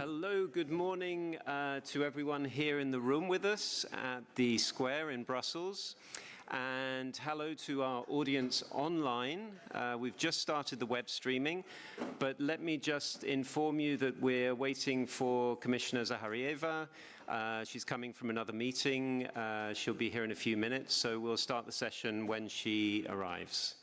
Hello, good morning to everyone here in the room with us at the Square in Brussels. And hello to our audience online. We've just started the web streaming, but let me just inform you that we're waiting for Commissioner Zaharieva. She's coming from another meeting. She'll be here in a few minutes, so we'll start the session when she arrives.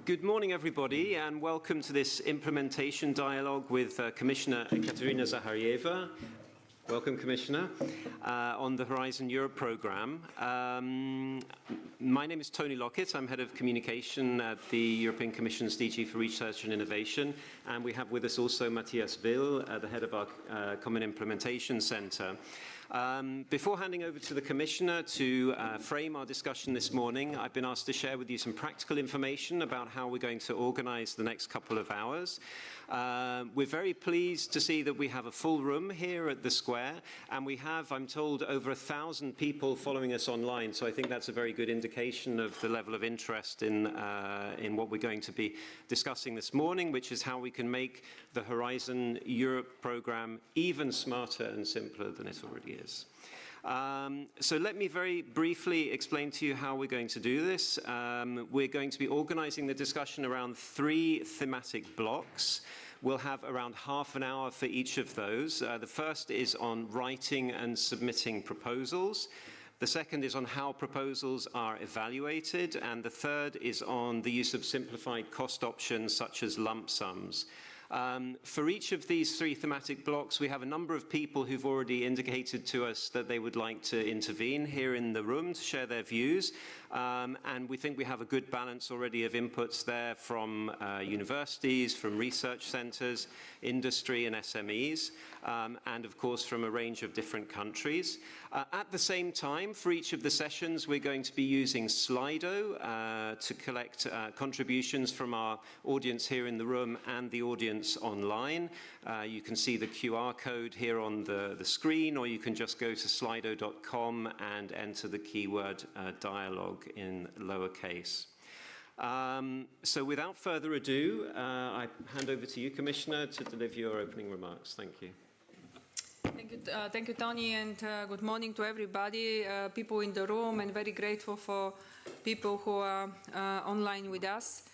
Good morning, everybody, and welcome to this implementation dialogue with Commissioner Ekaterina Zaharieva. Welcome, Commissioner, on the Horizon Europe program. My name is Tony Lockett. I'm head of communication at the European Commission's DG for Research and Innovation, and we have with us also Matthias Will, the head of our Common Implementation Center. Before handing over to the Commissioner to frame our discussion this morning, I've been asked to share with you some practical information about how we're going to organize the next couple of hours. We're very pleased to see that we have a full room here at the Square, and we have, I'm told, over 1,000 people following us online, so I think that's a very good indication of the level of interest in what we're going to be discussing this morning, which is how we can make the Horizon Europe program even smarter and simpler than it already is. So let me very briefly explain to you how we're going to do this. We're going to be organizing the discussion around 3 thematic blocks. We'll have around half an hour for each of those. The first is on writing and submitting proposals. The second is on how proposals are evaluated. And the third is on the use of simplified cost options such as lump sums. For each of these 3 thematic blocks, we have a number of people who've already indicated to us that they would like to intervene here in the room to share their views. And we think we have a good balance already of inputs there from universities, from research centers, industry and SMEs, and of course from a range of different countries. At the same time, for each of the sessions, we're going to be using Slido to collect contributions from our audience here in the room and the audience audience online. You can see the QR code here on the screen, or you can just go to slido.com and enter the keyword dialogue in lowercase. So without further ado, I hand over to you, Commissioner, to deliver your opening remarks. Thank you. Thank you, Tony, and good morning to everybody, people in the room, and very grateful for people who are online with us.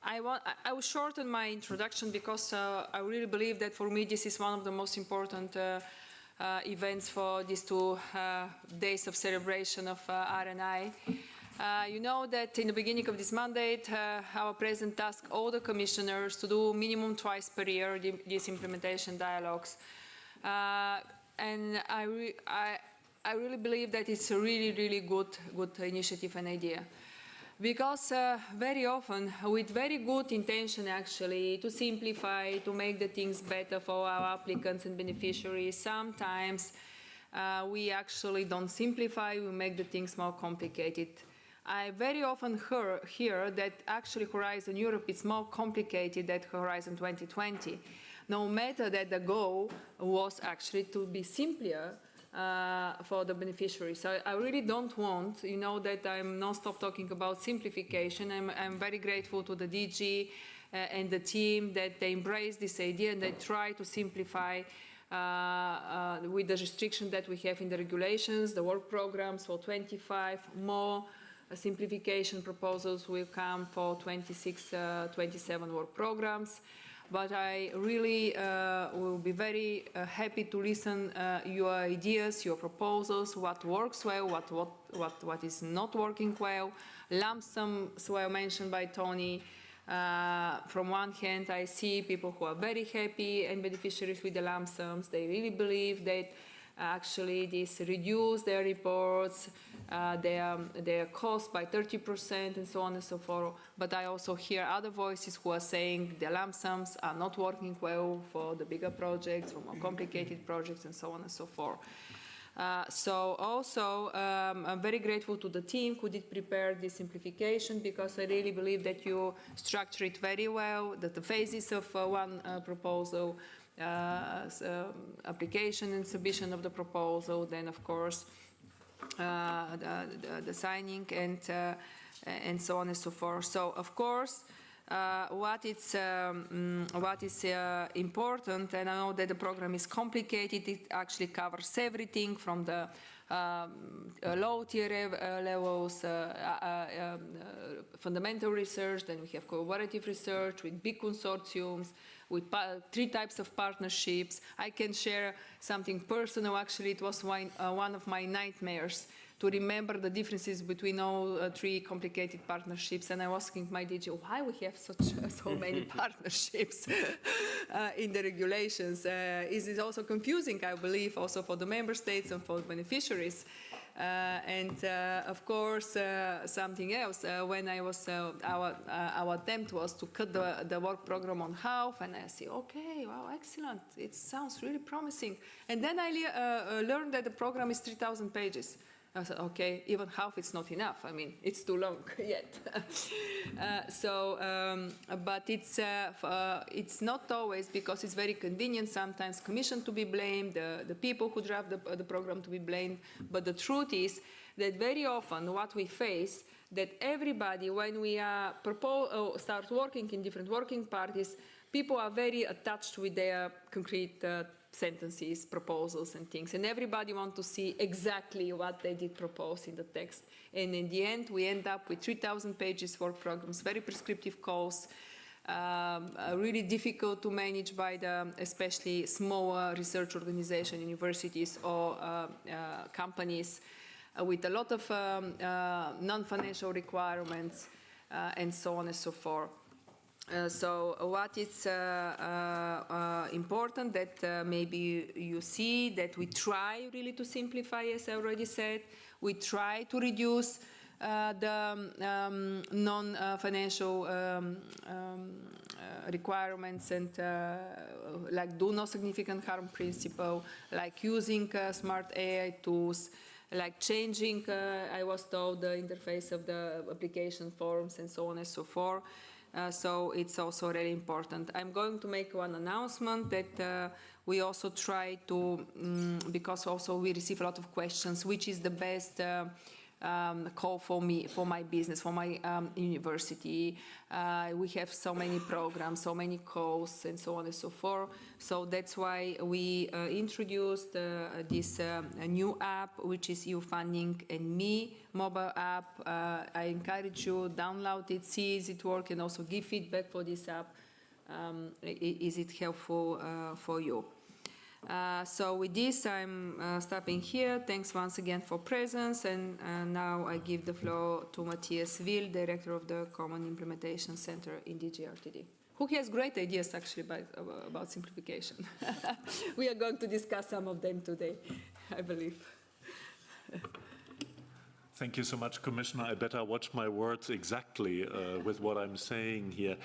I will shorten my introduction because I really believe that for me this is one of the most important events for these 2 days of celebration of RNI. You know that in the beginning of this mandate, our President tasked all the commissioners to do minimum twice per year these implementation dialogues. And I really believe that it's a really good initiative and idea. Because very often, with very good intention actually, to simplify, to make the things better for our applicants and beneficiaries, sometimes we actually don't simplify, we make the things more complicated. I very often hear that actually Horizon Europe is more complicated than Horizon 2020. No matter that the goal was actually to be simpler for the beneficiaries. So I really don't want, you know, that I'm non-stop talking about simplification. I'm very grateful to the DG and the team that they embrace this idea and they try to simplify with the restriction that we have in the regulations, the work programs for 25, more simplification proposals will come for 26, 27 work programs. But I really will be very happy to listen your ideas, your proposals, what works well, what is not working well. Lump sums were mentioned by Tony. From one hand, I see people who are very happy and beneficiaries with the lump sums. They really believe that actually this reduce their reports, their cost by 30% and so on and so forth. But I also hear other voices who are saying the lump sums are not working well for the bigger projects, for more complicated projects and so on and so forth. So also I'm very grateful to the team who did prepare this simplification, because I really believe that you structure it very well, that the phases of one proposal, application and submission of the proposal, then of course the signing and so on and so forth. So of course what is important, and I know that the program is complicated, it actually covers everything from the low tier levels, fundamental research, then we have collaborative research with big consortiums, with 3 types of partnerships. I can share something personal. Actually, it was one of my nightmares to remember the differences between all 3 complicated partnerships. And I was asking my DG, why we have so many partnerships in the regulations? Is it also confusing, I believe, also for the member states and for beneficiaries? Of course, something else, when I was, our attempt was to cut the work program on half, and I said, okay, wow, excellent, it sounds really promising. And then I learned that the program is 3,000 pages. I said, okay, even half is not enough. I mean, it's too long yet. But it's not always, because it's very convenient, sometimes Commission to be blamed, the people who draft the program to be blamed. But the truth is that very often what we face, that everybody, when we start working in different working parties, people are very attached with their concrete sentences, proposals and things, and everybody wants to see exactly what they did propose in the text. And in the end, we end up with 3,000 pages work programs, very prescriptive calls, really difficult to manage by the especially smaller research organizations, universities or companies, with a lot of non-financial requirements and so on and so forth. So what is important that maybe you see that we try really to simplify, as I already said. We try to reduce the non-financial requirements and like do no significant harm principle, like using smart AI tools, like changing, I was told, the interface of the application forms and so on and so forth. So it's also really important. I'm going to make one announcement that we also try to, because also we receive a lot of questions, which is the best call for me, for my business, for my university. We have so many programs, so many calls, and so on and so forth. So that's why we introduced this new app, which is EU Funding and Me mobile app. I encourage you, download it, see is it work, and also give feedback for this app. Is it helpful for you? So with this, I'm stopping here. Thanks once again for presence. And now I give the floor to Matthias Will, Director of the Common Implementation Center in DG RTD, who has great ideas actually about simplification. We are going to discuss some of them today, I believe. Thank you so much, Commissioner. I better watch my words exactly with what I'm saying here.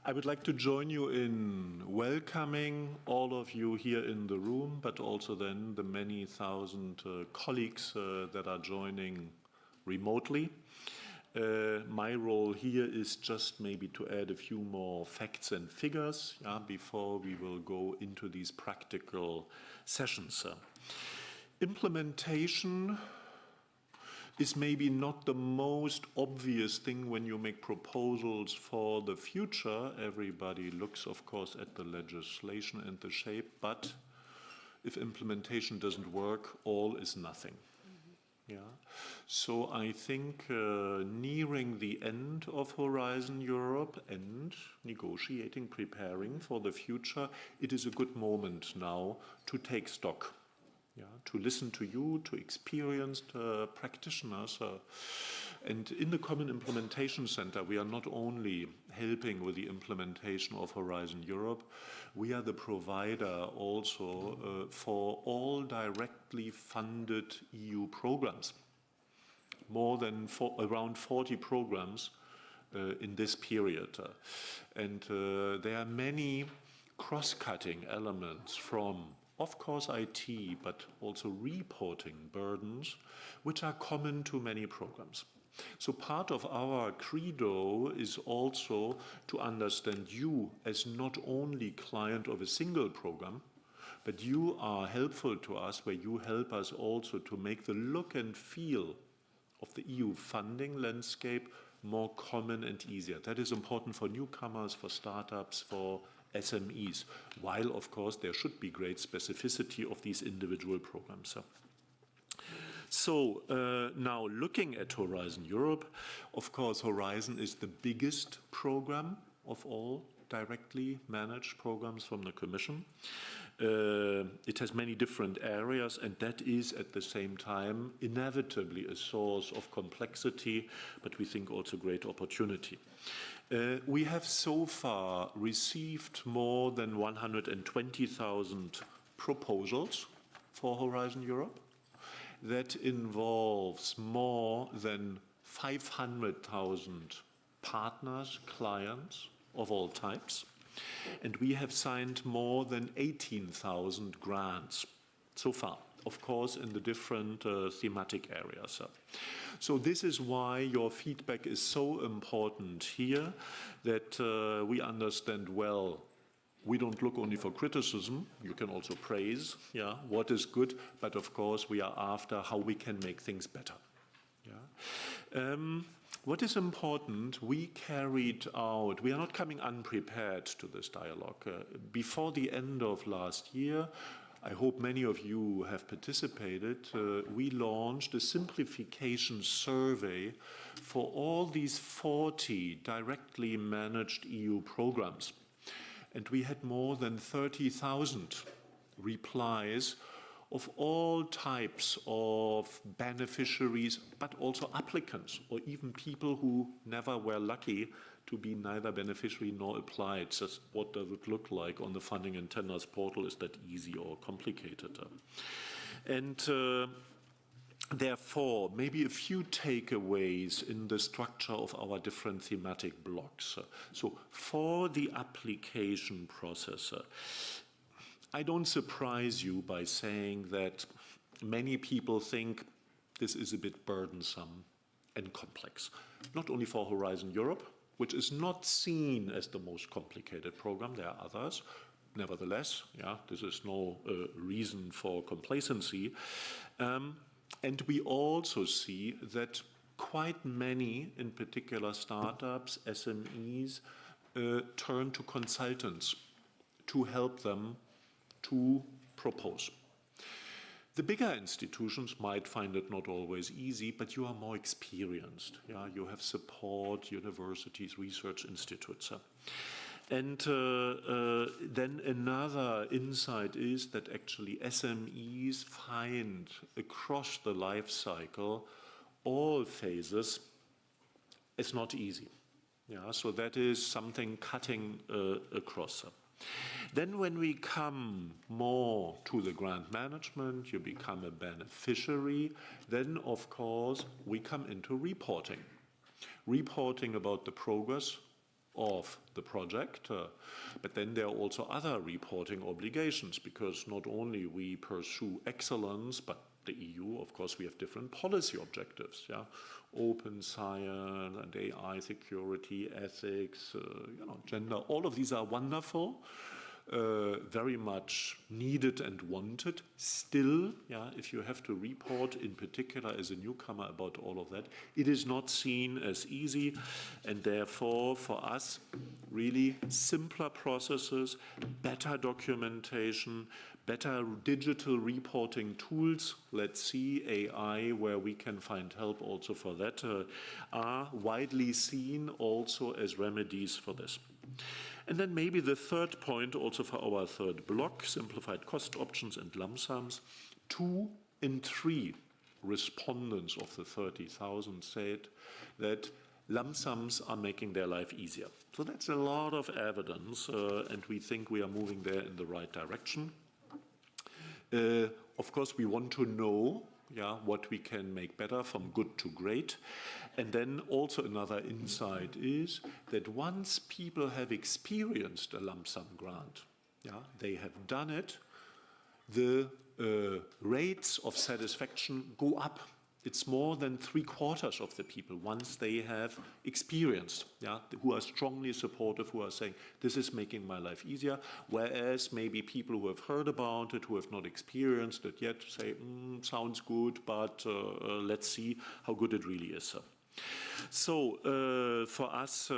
I would like to join you in welcoming all of you here in the room, but also then the many thousand colleagues that are joining remotely. My role here is just maybe to add a few more facts and figures before we will go into these practical sessions. Implementation is maybe not the most obvious thing when you make proposals for the future. Everybody looks, of course, at the legislation and the shape, but if implementation doesn't work, all is nothing. Yeah. So I think nearing the end of Horizon Europe and negotiating, preparing for the future, it is a good moment now to take stock. Yeah, to listen to you, to experienced practitioners. And in the Common Implementation Center, we are not only helping with the implementation of Horizon Europe, we are the provider also for all directly funded EU programs. More than around 40 programs in this period. And there are many cross-cutting elements from, of course, IT, but also reporting burdens, which are common to many programs. So part of our credo is also to understand you as not only client of a single program, but you are helpful to us, where you help us also to make the look and feel of the EU funding landscape more common and easier. That is important for newcomers, for startups, for SMEs, while of course there should be great specificity of these individual programs. So now looking at Horizon Europe, of course Horizon is the biggest program of all directly managed programs from the Commission. It has many different areas, and that is at the same time inevitably a source of complexity, but we think also great opportunity. We have so far received more than 120,000 proposals for Horizon Europe. That involves more than 500,000 partners, clients of all types. And we have signed more than 18,000 grants so far, of course, in the different thematic areas. So this is why your feedback is so important here, that we understand well. We don't look only for criticism, you can also praise what is good, but of course we are after how we can make things better. What is important, we carried out, we are not coming unprepared to this dialogue. Before the end of last year, I hope many of you have participated, we launched a simplification survey for all these 40 directly managed EU programs. And we had more than 30,000 replies of all types of beneficiaries, but also applicants, or even people who never were lucky to be neither beneficiary nor applied. Just what does it look like on the Funding and Tenders portal? Is that easy or complicated? And therefore, maybe a few takeaways in the structure of our different thematic blocks. So for the application process, I don't surprise you by saying that many people think this is a bit burdensome and complex. Not only for Horizon Europe, which is not seen as the most complicated program. There are others. Nevertheless, yeah, this is no reason for complacency. And we also see that quite many, in particular startups, SMEs, turn to consultants to help them to propose. The bigger institutions might find it not always easy, but you are more experienced. Yeah? You have support, universities, research institutes. And then another insight is that actually SMEs find across the life cycle all phases is not easy. Yeah, so that is something cutting across. Then when we come more to the grant management, you become a beneficiary, then of course we come into reporting. Reporting about the progress of the project, but then there are also other reporting obligations, because not only we pursue excellence, but the EU, of course, we have different policy objectives, yeah, open science and AI security, ethics, gender. All of these are wonderful, very much needed and wanted. Still, yeah, if you have to report, in particular as a newcomer, about all of that, it is not seen as easy, and therefore, for us, really simpler processes, better documentation, better digital reporting tools, let's see, AI, where we can find help also for that, are widely seen also as remedies for this. And then maybe the third point also for our third block, simplified cost options and lump sums. 2 in 3 respondents of the 30,000 said that lump sums are making their life easier. So that's a lot of evidence, and we think we are moving there in the right direction. Of course, we want to know, yeah, what we can make better from good to great. And then also another insight is that once people have experienced a lump sum grant, yeah, they have done it, the rates of satisfaction go up. It's more than 3/4 of the people once they have experienced, yeah, who are strongly supportive, who are saying, this is making my life easier, whereas maybe people who have heard about it, who have not experienced it yet, say, sounds good, but let's see how good it really is. So for us,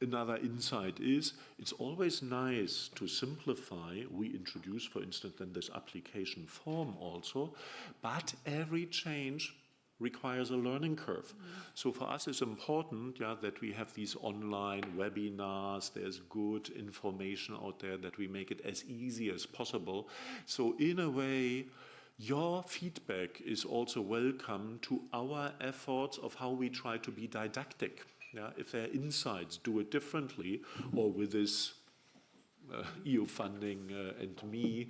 another insight is it's always nice to simplify. We introduce, for instance, then this application form also, but every change requires a learning curve. So for us it's important, yeah, that we have these online webinars, there's good information out there, that we make it as easy as possible. So in a way, your feedback is also welcome to our efforts of how we try to be didactic. Yeah, if there are insights, do it differently, or with this EU funding and me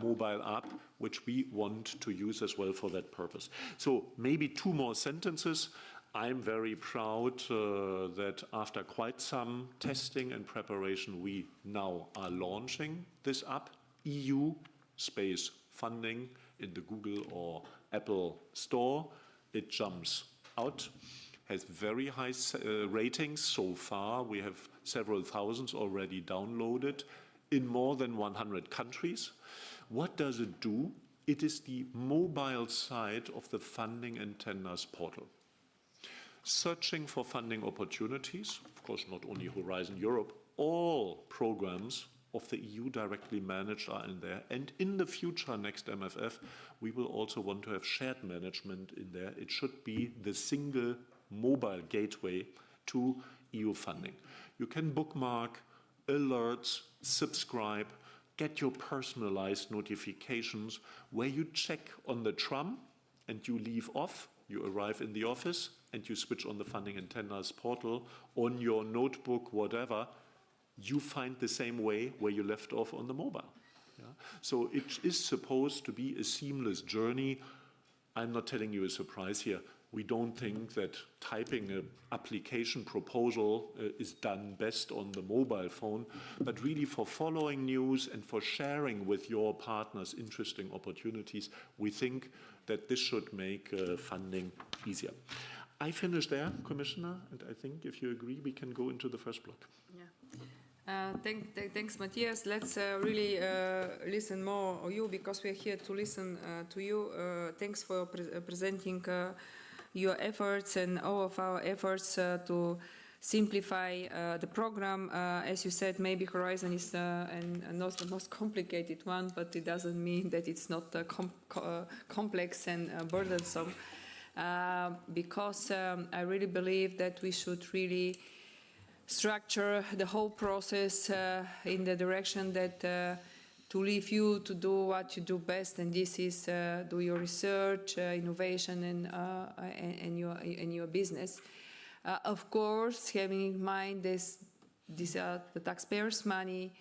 mobile app, which we want to use as well for that purpose. So maybe 2 more sentences. I'm very proud that after quite some testing and preparation, we now are launching this app, EU space funding, in the Google or Apple store. It jumps out, has very high ratings so far. We have several thousands already downloaded in more than 100 countries. What does it do? It is the mobile side of the funding and tenders portal. Searching for funding opportunities, of course not only Horizon Europe, all programs of the EU directly managed are in there. And in the future, next MFF, we will also want to have shared management in there. It should be the single mobile gateway to EU funding. You can bookmark, alerts, subscribe, get your personalized notifications where you check on the tram and you leave off, you arrive in the office and you switch on the funding and tenders portal on your notebook, whatever, you find the same way where you left off on the mobile. Yeah? So it is supposed to be a seamless journey. I'm not telling you a surprise here. We don't think that typing an application proposal is done best on the mobile phone, but really for following news and for sharing with your partners interesting opportunities, we think that this should make funding easier. I finish there, Commissioner, and I think if you agree, we can go into the first block. Yeah. Thanks, Matthias. Let's really listen more of you, because we're here to listen to you. Thanks for presenting your efforts and all of our efforts to simplify the program. As you said, maybe Horizon is not the most complicated one, but it doesn't mean that it's not complex and burdensome. Because I really believe that we should really structure the whole process in the direction that to leave you to do what you do best, and this is do your research, innovation, and your business. Of course, having in mind these are the taxpayers' money.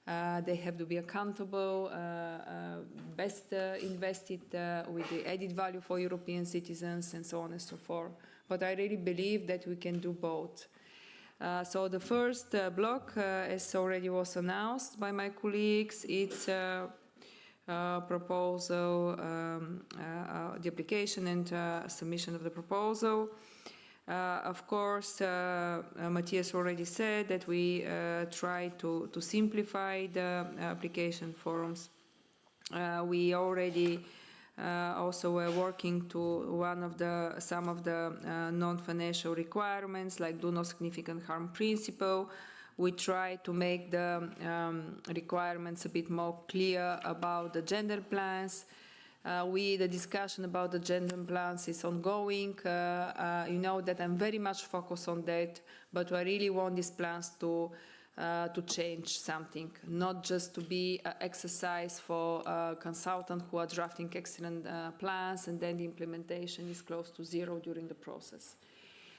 They have to be accountable, best invested with the added value for European citizens, and so on and so forth. But I really believe that we can do both. So the first block, as already was announced by my colleagues, it's proposal, the application and submission of the proposal. Of course, Matthias already said that we try to simplify the application forms. We already also were working to some of the non-financial requirements, like do no significant harm principle. We try to make the requirements a bit more clear about the gender plans. The discussion about the gender plans is ongoing. You know that I'm very much focused on that, but I really want these plans to change something, not just to be an exercise for consultants who are drafting excellent plans, and then the implementation is close to zero during the process.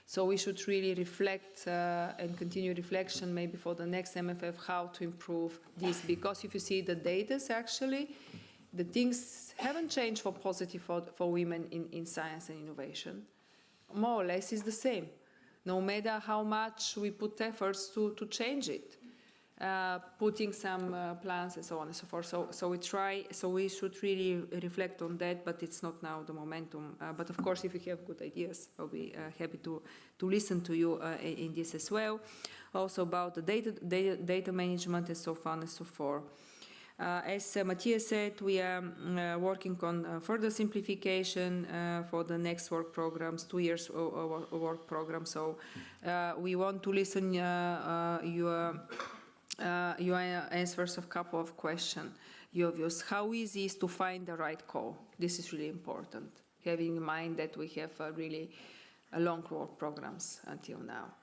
So we should really reflect and continue reflection maybe for the next MFF how to improve this, because if you see the data, actually, the things haven't changed for positive for women in science and innovation. More or less is the same, no matter how much we put efforts to change it, putting some plans and so on and so forth. So we should really reflect on that, but it's not now the momentum. But of course, if you have good ideas, I'll be happy to listen to you in this as well. Also about the data management and so on and so forth. As Matthias said, we are working on further simplification for the next work programs, 2 years work program. So we want to listen your answers of a couple of questions, your views. How easy is to find the right call? This is really important, having in mind that we have really long work programs until now.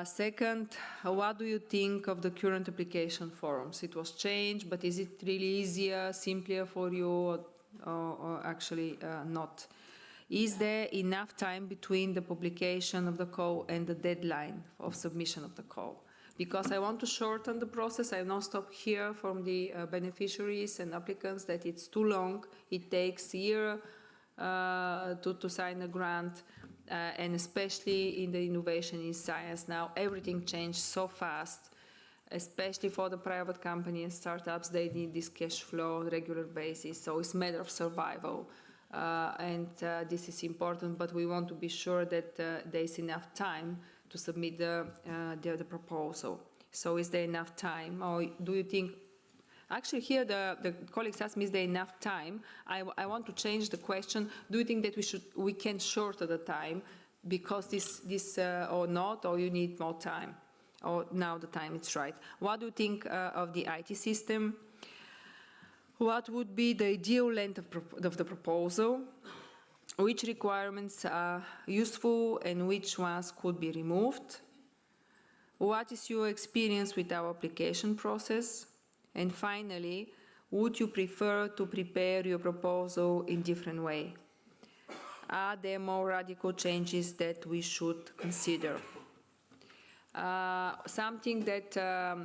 Second, what do you think of the current application forms? It was changed, but is it really easier, simpler for you, or actually not? Is there enough time between the publication of the call and the deadline of submission of the call? Because I want to shorten the process. I now stop here from the beneficiaries and applicants that it's too long. It takes a year to sign a grant. And especially in the innovation in science now, everything changed so fast, especially for the private companies and startups. They need this cash flow on a regular basis, so it's a matter of survival. And this is important, but we want to be sure that there is enough time to submit the proposal. So is there enough time, or do you think? Actually, here the colleagues asked me, is there enough time? I want to change the question. Do you think that we can shorten the time because this or not, or you need more time? Or now the time is right. What do you think of the IT system? What would be the ideal length of the proposal? Which requirements are useful and which ones could be removed? What is your experience with our application process? And finally, would you prefer to prepare your proposal in a different way? Are there more radical changes that we should consider? Something that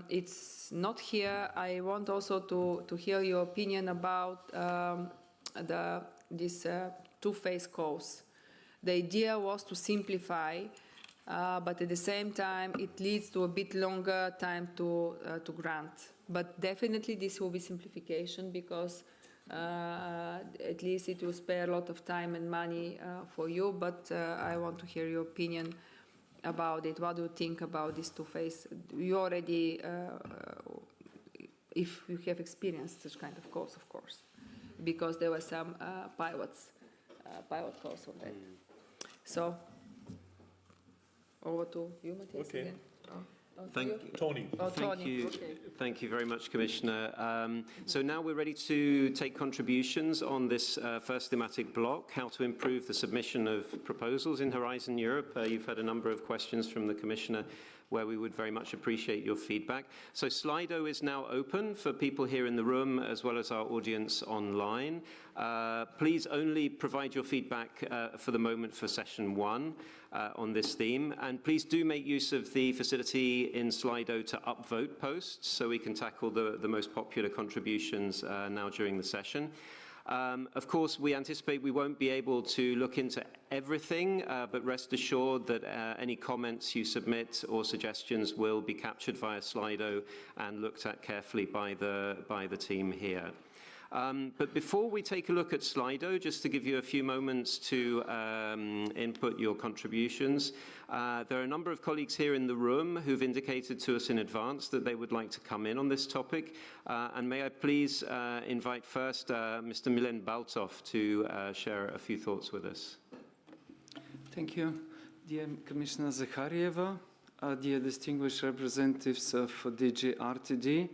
it's not here, I want also to hear your opinion about this two-phase calls. The idea was to simplify, but at the same time, it leads to a bit longer time to grant. But definitely this will be simplification because at least it will spare a lot of time and money for you, but I want to hear your opinion about it. What do you think about this two-phase? You already, if you have experienced such kind of course, of course, because there were some pilot course on that. So, over to you, Matthias, Okay. again. Tony. Oh, Thank Tony. you. Okay. Thank you very much, Commissioner. So now we're ready to take contributions on this first thematic block, how to improve the submission of proposals in Horizon Europe. You've had a number of questions from the Commissioner where we would very much appreciate your feedback. So Slido is now open for people here in the room as well as our audience online. Please only provide your feedback for the moment for session 1 on this theme. And please do make use of the facility in Slido to upvote posts so we can tackle the most popular contributions now during the session. Of course, we anticipate we won't be able to look into everything, but rest assured that any comments you submit or suggestions will be captured via Slido and looked at carefully by the team here. But before we take a look at Slido, just to give you a few moments to input your contributions, there are a number of colleagues here in the room who've indicated to us in advance that they would like to come in on this topic. And may I please invite first Mr. Milen Baltov to share a few thoughts with us. Thank you. Dear Commissioner Zaharieva, dear distinguished representatives of DG RTD,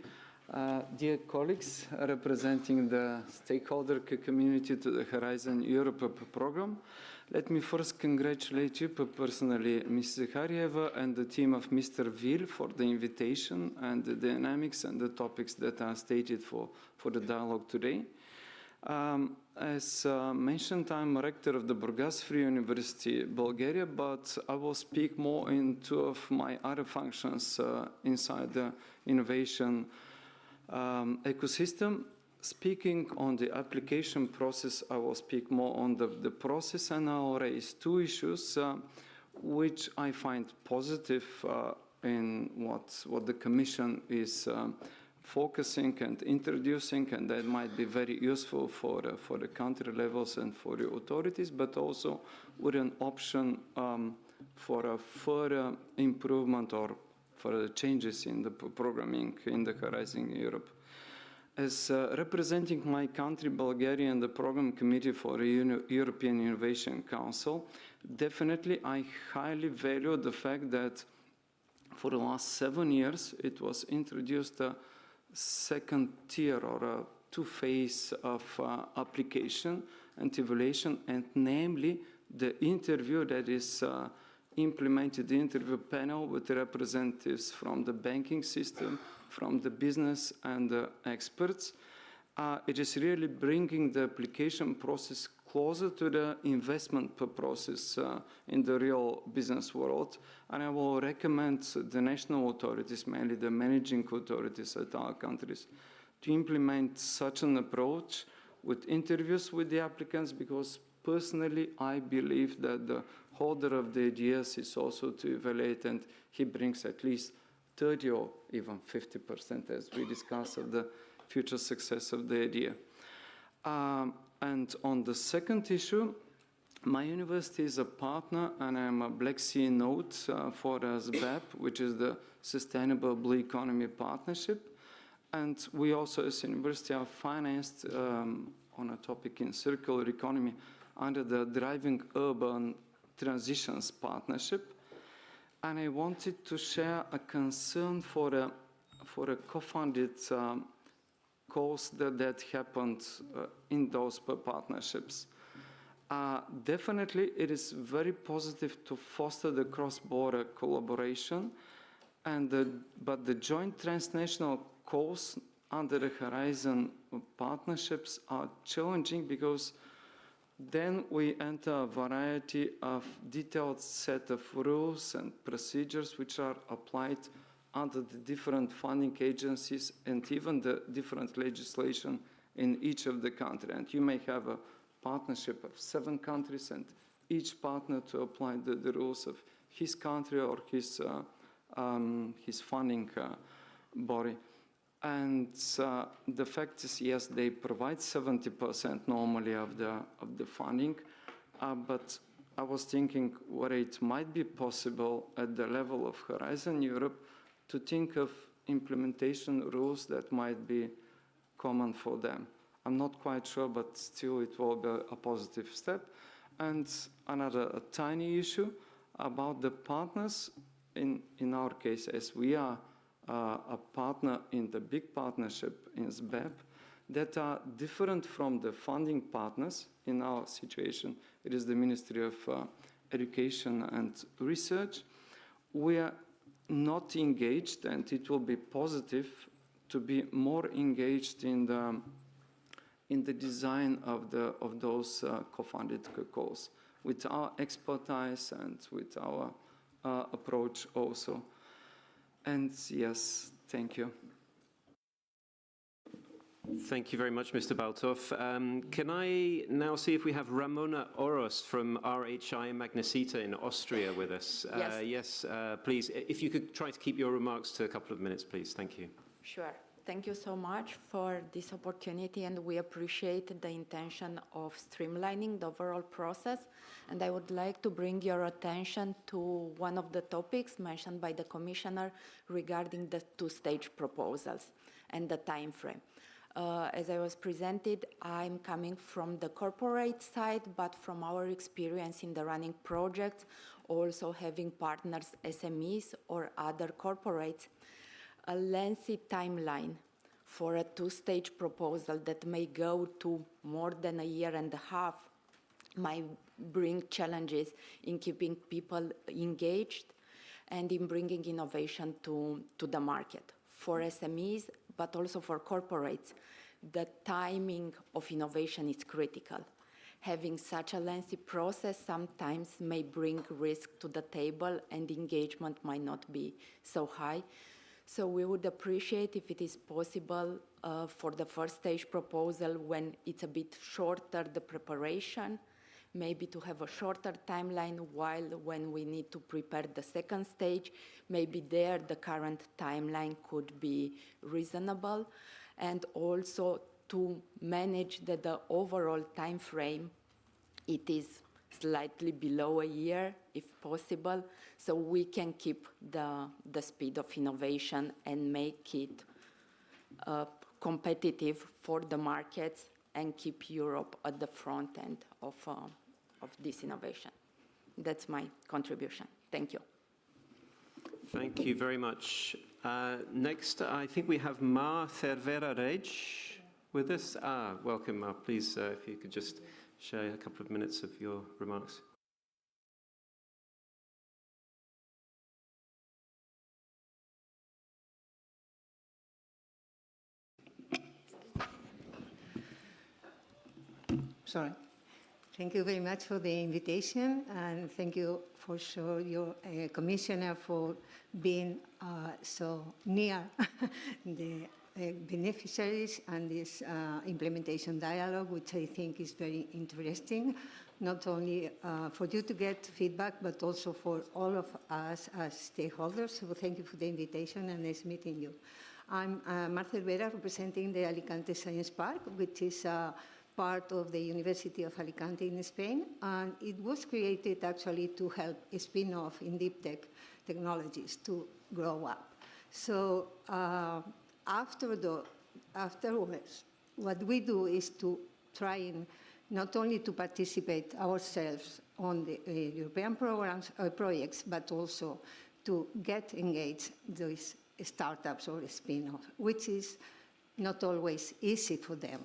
dear colleagues representing the stakeholder community to the Horizon Europe program, let me first congratulate you personally, Ms. Zaharieva, and the team of Mr. Vil for the invitation and the dynamics and the topics that are stated for the dialogue today. As mentioned, I'm rector of the Burgas Free University, Bulgaria, but I will speak more in two of my other functions inside the innovation ecosystem. Speaking on the application process, I will speak more on the process, and I'll raise two issues which I find positive in what the Commission is focusing and introducing, and that might be very useful for the country levels and for the authorities, but also with an option for a further improvement or for the changes in the programming in the Horizon Europe. As representing my country, Bulgaria, and the Program Committee for the European Innovation Council, definitely I highly value the fact that for the last 7 years it was introduced a second tier or a two-phase of application and evaluation, and namely the interview that is implemented, the interview panel with representatives from the banking system, from the business and the experts. It is really bringing the application process closer to the investment process in the real business world. And I will recommend the national authorities, mainly the managing authorities at our countries, to implement such an approach with interviews with the applicants, because personally I believe that the holder of the ideas is also to evaluate, and he brings at least 30 or even 50%, as we discuss, of the future success of the idea. And on the second issue, my university is a partner, and I'm a Black Sea node for SBAP, which is the Sustainable Blue Economy Partnership. And we also, as a university, are financed on a topic in circular economy under the Driving Urban Transitions Partnership. And I wanted to share a concern for a co-funded course that happened in those partnerships. Definitely, it is very positive to foster the cross-border collaboration, but the joint transnational calls under the Horizon partnerships are challenging, because then we enter a variety of detailed set of rules and procedures which are applied under the different funding agencies and even the different legislation in each of the countries. And you may have a partnership of 7 countries, and each partner to apply the rules of his country or his funding body. And the fact is, yes, they provide 70% normally of the funding, but I was thinking whether it might be possible at the level of Horizon Europe to think of implementation rules that might be common for them. I'm not quite sure, but still it will be a positive step. And another tiny issue about the partners, in our case, as we are a partner in the big partnership in SBEP, that are different from the funding partners in our situation. It is the Ministry of Education and Research. We are not engaged, and it will be positive to be more engaged in the design of those co-funded calls, with our expertise and with our approach also. And yes, thank you. Thank you very much, Mr. Baltov. Can I now see if we have Ramona Oros from RHI Magnesita in Austria with us? Yes. Yes, please. If you could try to keep your remarks to a couple of minutes, please. Thank you. Sure. Thank you so much for this opportunity, and we appreciate the intention of streamlining the overall process. And I would like to bring your attention to one of the topics mentioned by the Commissioner regarding the two-stage proposals and the time frame. As I was presented, I'm coming from the corporate side, but from our experience in the running projects, also having partners, SMEs or other corporates, a lengthy timeline for a two-stage proposal that may go to more than a year and a half might bring challenges in keeping people engaged and in bringing innovation to the market. For SMEs, but also for corporates, the timing of innovation is critical. Having such a lengthy process sometimes may bring risk to the table, and engagement might not be so high. So we would appreciate if it is possible for the first stage proposal, when it's a bit shorter, the preparation, maybe to have a shorter timeline, while when we need to prepare the second stage, maybe there the current timeline could be reasonable, and also to manage that the overall time frame, it is slightly below a year, if possible, so we can keep the speed of innovation and make it competitive for the markets and keep Europe at the front end of this innovation. That's my contribution. Thank you. Thank you very much. Next, I think we have Mar Cervera-Reg with us. Welcome, Mar. Please, if you could just share a couple of minutes of your remarks. Sorry. Thank you very much for the invitation, and thank you for sure, your Commissioner, for being so near the beneficiaries and this implementation dialogue, which I think is very interesting, not only for you to get feedback, but also for all of us as stakeholders. So thank you for the invitation, and nice meeting you. I'm Marcel Vera, representing the Alicante Science Park, which is part of the University of Alicante in Spain, and it was created actually to help a spin-off in deep tech technologies to grow up. So afterwards, what we do is to try and not only to participate ourselves on the European programs or projects, but also to get engaged these startups or spin-offs, which is not always easy for them.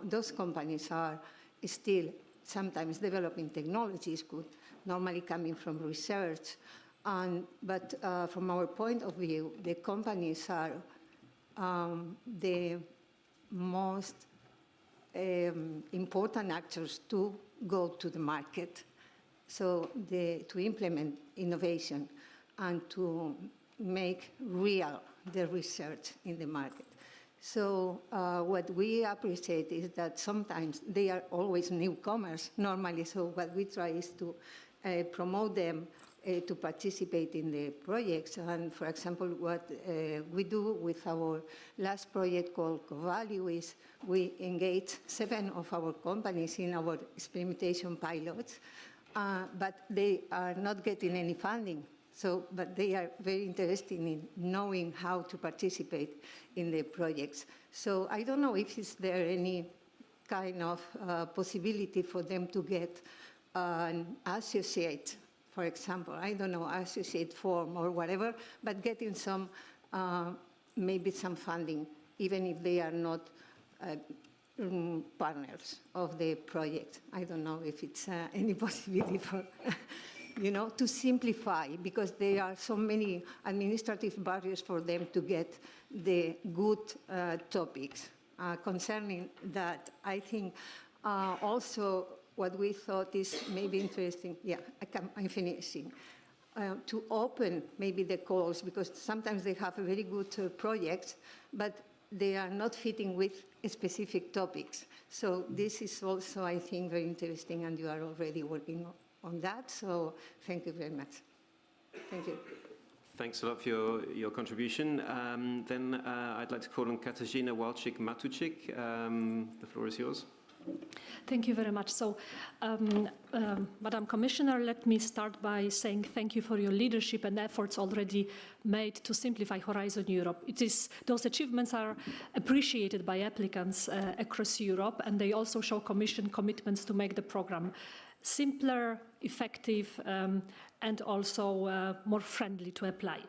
Those companies are still sometimes developing technologies, good, normally coming from research, but from our point of view, the companies are the most important actors to go to the market, so to implement innovation and to make real the research in the market. So what we appreciate is that sometimes they are always newcomers normally, so what we try is to promote them to participate in the projects. And for example, what we do with our last project called Co-Value is we engage 7 of our companies in our experimentation pilots, but they are not getting any funding. So, but they are very interested in knowing how to participate in the projects. So I don't know if is there any kind of possibility for them to get an associate, for example, I don't know, associate form or whatever, but getting some, maybe some funding, even if they are not partners of the project. I don't know if it's any possibility for, you know, to simplify, because there are so many administrative barriers for them to get the good topics. Concerning that, I think also what we thought is maybe interesting, yeah, I'm finishing, to open maybe the calls, because sometimes they have very good projects, but they are not fitting with specific topics. So this is also, I think, very interesting, and you are already working on that, so thank you very much. Thank you. Thanks a lot for your contribution. Then I'd like to call on Katarzyna Walczyk-Matuczyk. The floor is yours. Thank you very much. So, Madam Commissioner, let me start by saying thank you for your leadership and efforts already made to simplify Horizon Europe. Those achievements are appreciated by applicants across Europe, and they also show Commission commitments to make the program simpler, effective, and also more friendly to apply.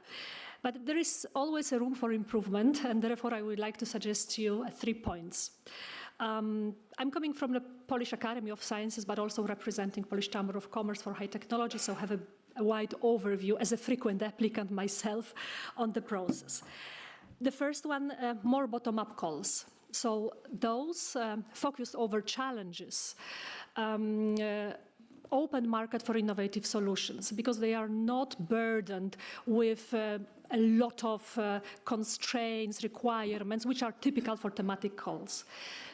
But there is always a room for improvement, and therefore I would like to suggest to you 3 points. I'm coming from the Polish Academy of Sciences, but also representing Polish Chamber of Commerce for High Technology, so have a wide overview as a frequent applicant myself on the process. The first one, more bottom-up calls. So those focused over challenges, open market for innovative solutions, because they are not burdened with a lot of constraints, requirements, which are typical for thematic calls.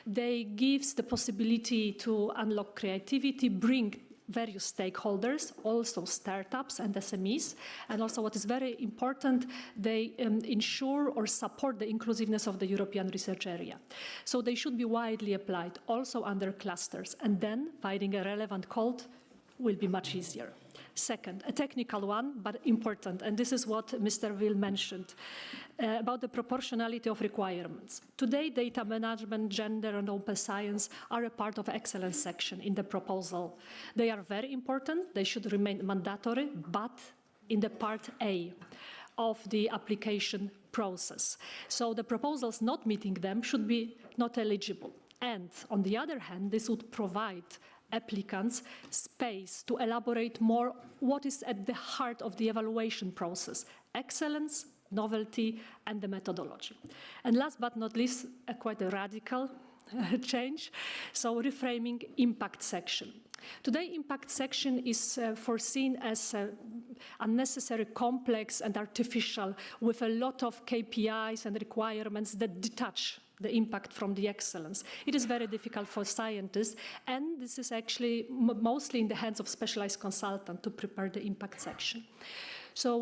They give the possibility to unlock creativity, bring various stakeholders, also startups and SMEs, and also what is very important, they ensure or support the inclusiveness of the European research area. So they should be widely applied, also under clusters, and then finding a relevant code will be much easier. Second, a technical one, but important, and this is what Mr. Will mentioned, about the proportionality of requirements. Today, data management, gender, and open science are a part of excellence section in the proposal. They are very important, they should remain mandatory, but in the part A of the application process. So the proposals not meeting them should be not eligible. And on the other hand, this would provide applicants space to elaborate more what is at the heart of the evaluation process: excellence, novelty, and the methodology. And last but not least, quite a radical change, so reframing impact section. Today, impact section is foreseen as unnecessary, complex, and artificial, with a lot of KPIs and requirements that detach the impact from the excellence. It is very difficult for scientists, and this is actually mostly in the hands of specialized consultants to prepare the impact section. So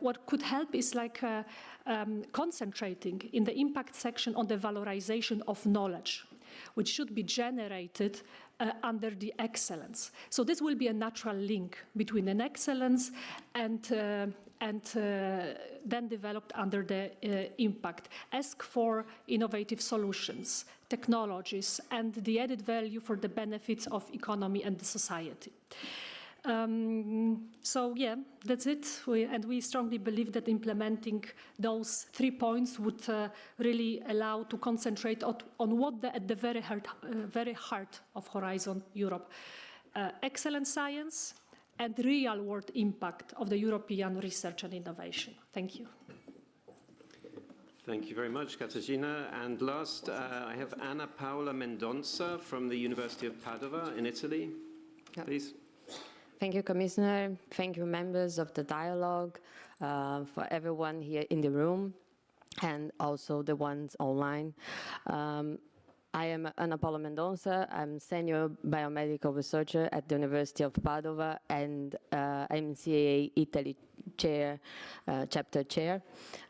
what could help is like concentrating in the impact section on the valorization of knowledge, which should be generated under the excellence. So this will be a natural link between an excellence and then developed under the impact. Ask for innovative solutions, technologies, and the added value for the benefits of economy and the society. So yeah, that's it. We strongly believe that implementing those 3 points would really allow to concentrate on what at the very heart of Horizon Europe: excellent science and real-world impact of the European research and innovation. Thank you. Thank you very much, Katarzyna. And last, I have Anna Paola Mendonça from the University of Padova in Italy. Yep. Please. Thank you, Commissioner. Thank you, members of the dialogue, for everyone here in the room and also the ones online. I am Anna Paula Mendonça. I'm senior biomedical researcher at the University of Padova and I'm CAA Italy chair, chapter chair.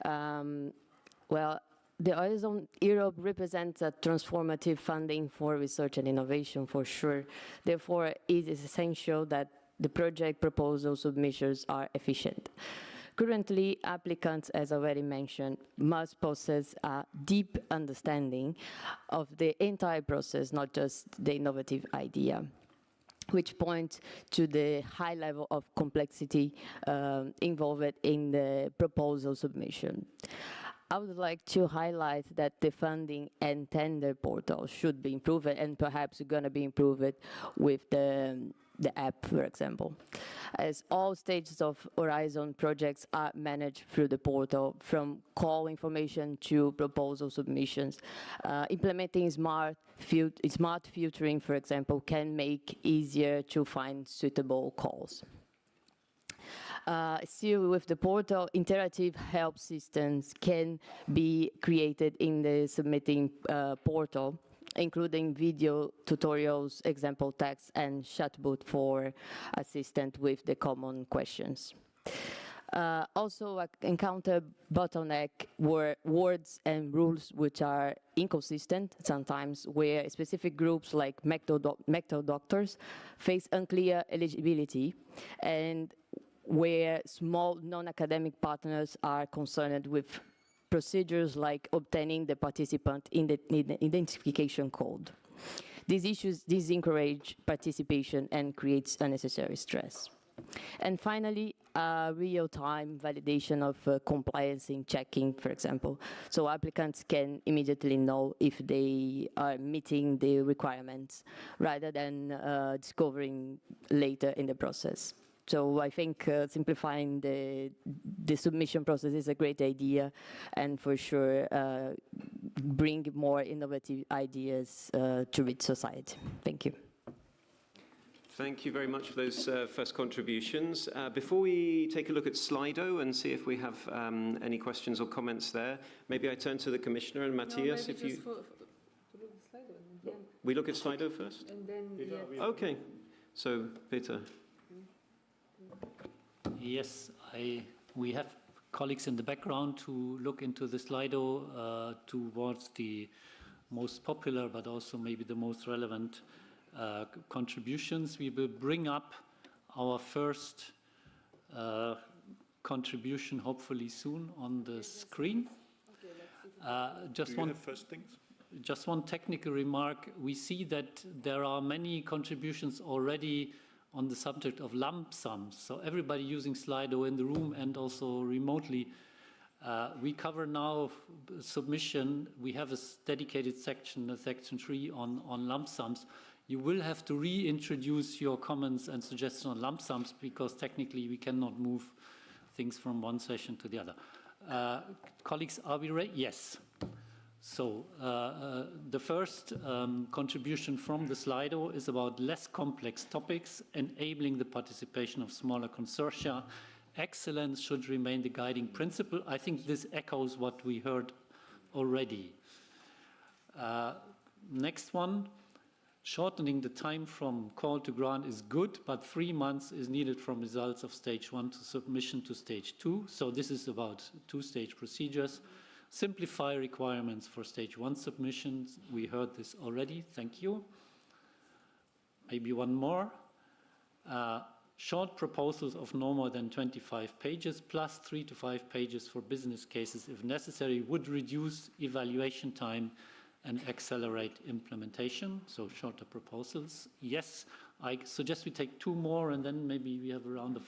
Well, the Horizon Europe represents a transformative funding for research and innovation for sure. Therefore, it is essential that the project proposal submissions are efficient. Currently, applicants, as already mentioned, must possess a deep understanding of the entire process, not just the innovative idea, which points to the high level of complexity involved in the proposal submission. I would like to highlight that the funding and tender portal should be improved, and perhaps going to be improved with the app, for example, as all stages of Horizon projects are managed through the portal, from call information to proposal submissions. Implementing smart filtering, for example, can make easier to find suitable calls. Still, with the portal, interactive help systems can be created in the submitting portal, including video tutorials, example text, and chatbot for assistant with the common questions. Also, I encounter bottleneck were words and rules which are inconsistent sometimes, where specific groups like medical doctors face unclear eligibility, and where small non-academic partners are concerned with procedures like obtaining the participant in the identification code. These issues discourage participation and creates unnecessary stress. And finally, real-time validation of compliance in checking, for example, so applicants can immediately know if they are meeting the requirements rather than discovering later in the process. So I think simplifying the submission process is a great idea, and for sure bring more innovative ideas to reach society. Thank you. Thank you very much for those first contributions. Before we take a look at Slido and see if we have any questions or comments there, maybe I turn to the Commissioner and Matthias. If you we look at Slido first. And then yeah. Okay. So Peter. Yes, we have colleagues in the background to look into the Slido towards the most popular, but also maybe the most relevant contributions. We will bring up our first contribution hopefully soon on the screen. Just one technical remark. We see that there are many contributions already on the subject of lump sums. So everybody using Slido in the room and also remotely, we cover now submission. We have a dedicated section, section 3 on lump sums. You will have to reintroduce your comments and suggestions on lump sums because technically we cannot move things from one session to the other. Colleagues, are we ready? Yes. So the first contribution from the Slido is about less complex topics, enabling the participation of smaller consortia. Excellence should remain the guiding principle. I think this echoes what we heard already. Next one, shortening the time from call to grant is good, but 3 months is needed from results of stage 1 to submission to stage 2. So this is about two-stage procedures. Simplify requirements for stage 1 submissions. We heard this already. Thank you. Maybe one more. Short proposals of no more than 25 pages, plus 3 to 5 pages for business cases, if necessary, would reduce evaluation time and accelerate implementation. So shorter proposals. Yes, I suggest we take 2 more, and then maybe we have a round of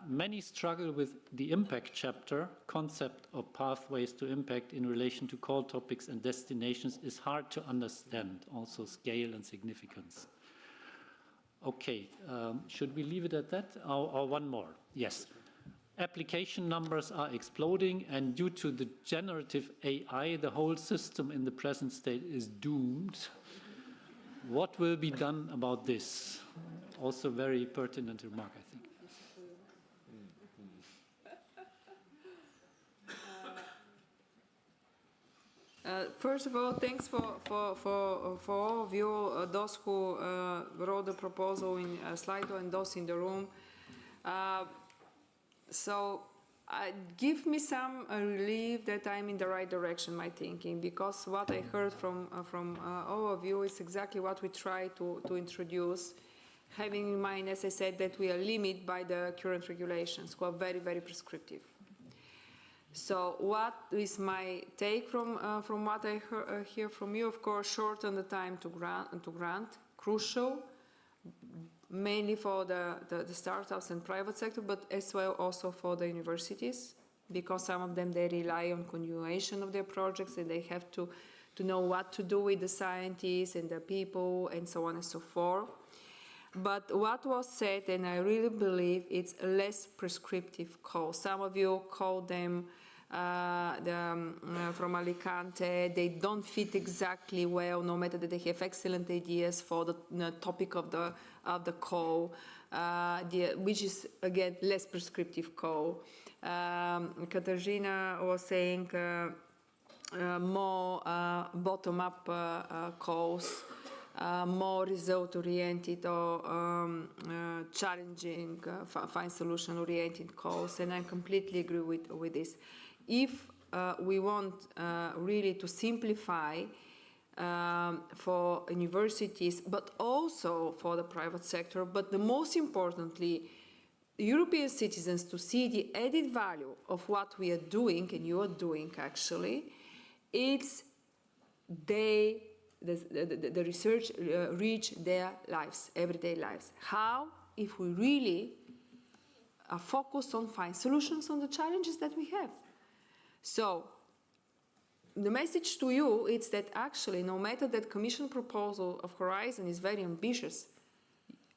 many struggle with the impact chapter. Concept of pathways to impact in relation to call topics and destinations is hard to understand, also scale and significance. Okay, should we leave it at that? Or one more? Yes. Application numbers are exploding, and due to the generative AI, the whole system in the present state is doomed. What will be done about this? Also very pertinent remark, I think. First of all, thanks for all of you, those who wrote the proposal in Slido and those in the room. So give me some relief that I'm in the right direction, my thinking, because what I heard from all of you is exactly what we try to introduce, having in mind, as I said, that we are limited by the current regulations, who are very, very prescriptive. So what is my take from what I hear from you? Of course, shorten the time to grant, crucial, mainly for the startups and private sector, but as well also for the universities, because some of them, they rely on continuation of their projects and they have to know what to do with the scientists and the people and so on and so forth. But what was said, and I really believe it's less prescriptive calls. Some of you call them from Alicante, they don't fit exactly well, no matter that they have excellent ideas for the topic of the call, which is again less prescriptive call. Ekaterina was saying more bottom-up calls, more result-oriented or challenging, find solution-oriented calls, and I completely agree with this. If we want really to simplify for universities, but also for the private sector, but the most importantly, European citizens to see the added value of what we are doing, and you are doing actually, it's the research reach their lives, everyday lives. How? If we really are focused on find solutions on the challenges that we have. So the message to you is that actually, no matter that Commission proposal of Horizon is very ambitious,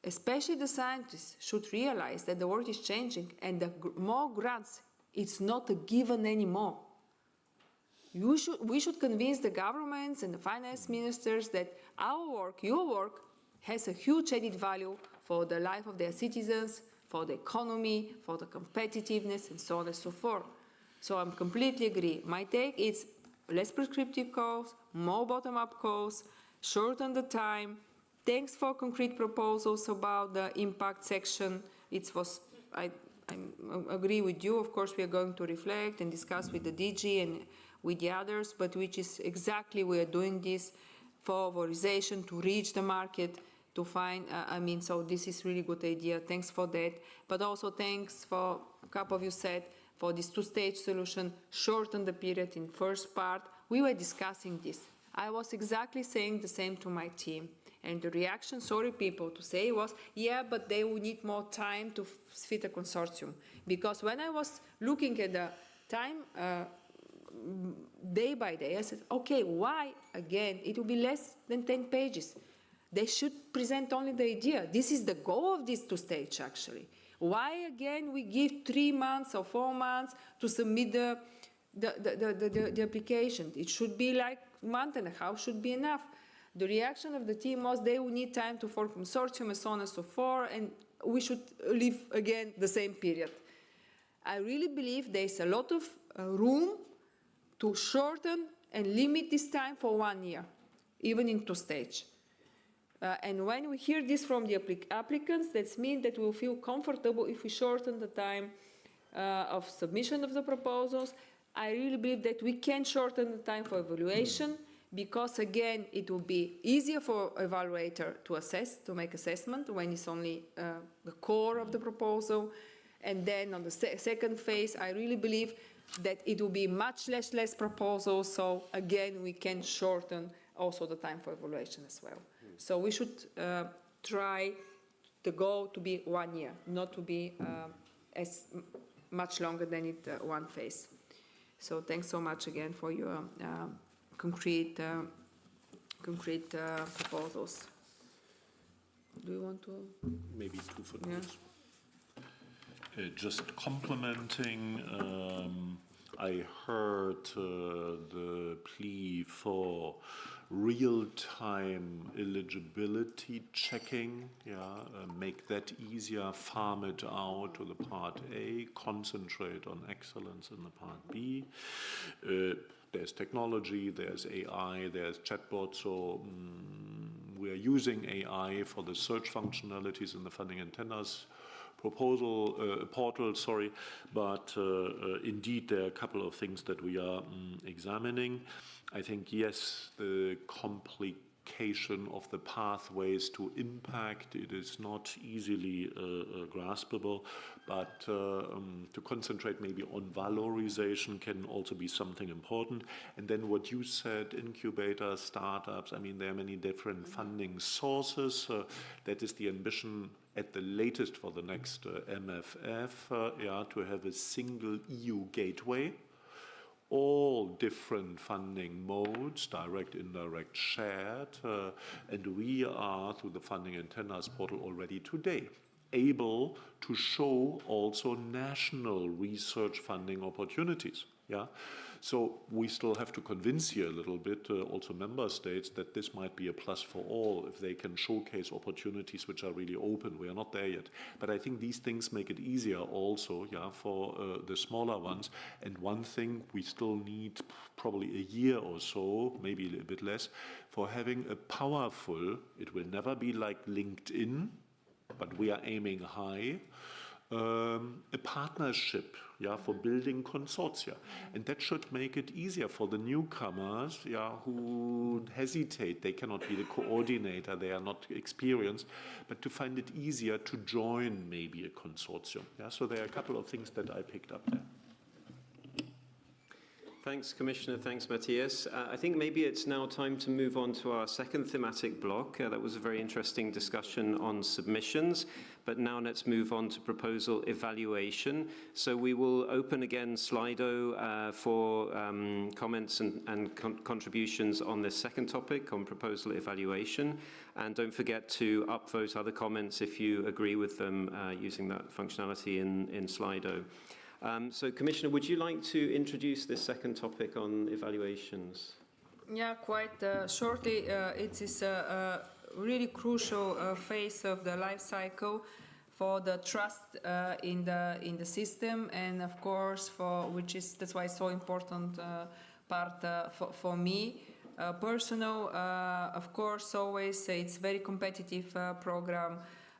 especially the scientists should realize that the world is changing and the more grants, it's not a given anymore. We should convince the governments and the finance ministers that our work, your work, has a huge added value for the life of their citizens, for the economy, for the competitiveness, and so on and so forth. So I'm completely agree. My take is less prescriptive calls, more bottom-up calls, shorten the time. Thanks for concrete proposals about the impact section. I agree with you. Of course, we are going to reflect and discuss with the DG and with the others, but which is exactly we are doing this for valorization, to reach the market, to find, so this is really good idea. Thanks for that. But also thanks for, a couple of you said, for this two-stage solution, shorten the period in first part. We were discussing this. I was exactly saying the same to my team. And the reaction, sorry people to say, was, yeah, but they will need more time to fit a consortium. Because when I was looking at the time, day by day, I said, okay, why, again, it will be less than 10 pages. They should present only the idea. This is the goal of this two-stage, actually. Why, again, we give 3 months or 4 months to submit the application? It should be like a month and a half should be enough. The reaction of the team was they will need time to form consortium and so on and so forth, and we should leave, again, the same period. I really believe there's a lot of room to shorten and limit this time for 1 year, even in two-stage. And when we hear this from the applicants, that means that we'll feel comfortable if we shorten the time of submission of the proposals. I really believe that we can shorten the time for evaluation because, again, it will be easier for evaluator to assess, to make assessment when it's only the core of the proposal. And then on the second phase, I really believe that it will be much less proposals. So, again, we can shorten also the time for evaluation as well. So we should try the goal to be 1 year, not to be as much longer than it one phase. So thanks so much again for your concrete proposals. Do you want to? Maybe 2 footnotes. Yeah. Just complementing, I heard the plea for real-time eligibility checking, make that easier, farm it out to the part A, concentrate on excellence in the part B. there's technology, there's AI, there's chatbot, so we are using AI for the search functionalities in the funding and tenders portal, but indeed there are a couple of things that we are examining. I think, yes, the complication of the pathways to impact, it is not easily graspable, but to concentrate maybe on valorization can also be something important. And then what you said, incubators, startups, I mean, there are many different funding sources. That is the ambition at the latest for the next MFF, to have a single EU gateway, all different funding modes, direct, indirect, shared, and we are, through the Funding and Tenders portal already today, able to show also national research funding opportunities. So we still have to convince here a little bit, also member states, that this might be a plus for all if they can showcase opportunities which are really open. We are not there yet. But I think these things make it easier also, for the smaller ones. And one thing, we still need probably a year or so, maybe a bit less, for having a powerful, it will never be like LinkedIn, but we are aiming high, a partnership, for building consortia. And that should make it easier for the newcomers, who hesitate. They cannot be the coordinator, they are not experienced, but to find it easier to join maybe a consortium. So there are a couple of things that I picked up there. Thanks, Commissioner. Thanks, Matthias. I think maybe it's now time to move on to our second thematic block. That was a very interesting discussion on submissions, but now let's move on to proposal evaluation. So we will open again Slido for comments and contributions on this second topic on proposal evaluation. And don't forget to upvote other comments if you agree with them using that functionality in Slido. So, Commissioner, would you like to introduce this second topic on evaluations? Yeah, quite shortly. It is a really crucial phase of the life cycle for the trust in the system, and of course, that's why it's so important part for me. Personal, of course, always it's very competitive program.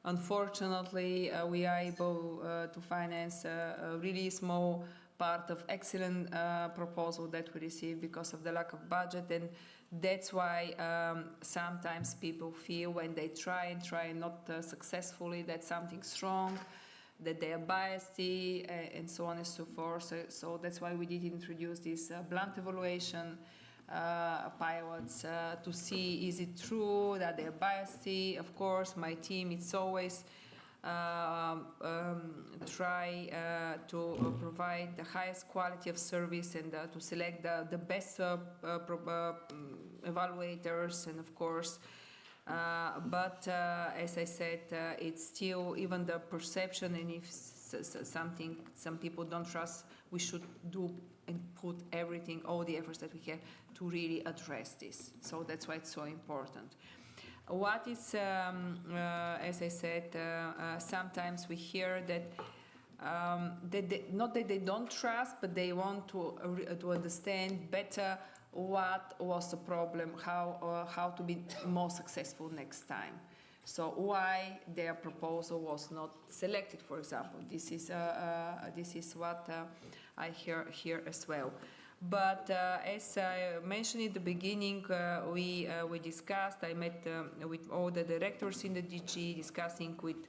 Unfortunately, we are able to finance a really small part of excellent proposal that we receive because of the lack of budget, and that's why sometimes people feel when they try not successfully that something's wrong, that they are biased, and so on and so forth. So that's why we did introduce this blunt evaluation pilots to see is it true that they're biased. Of course, my team it's always try to provide the highest quality of service and to select the best evaluators, and of course but as I said, it's still even the perception, and if some people don't trust, we should do and put everything, all the efforts that we can to really address this. So that's why it's so important. What is, as I said, sometimes we hear that, not that they don't trust, but they want to understand better what was the problem, how to be more successful next time. So why their proposal was not selected, for example. This is what I hear here as well. But as I mentioned in the beginning, we discussed, I met with all the directors in the DG, discussing with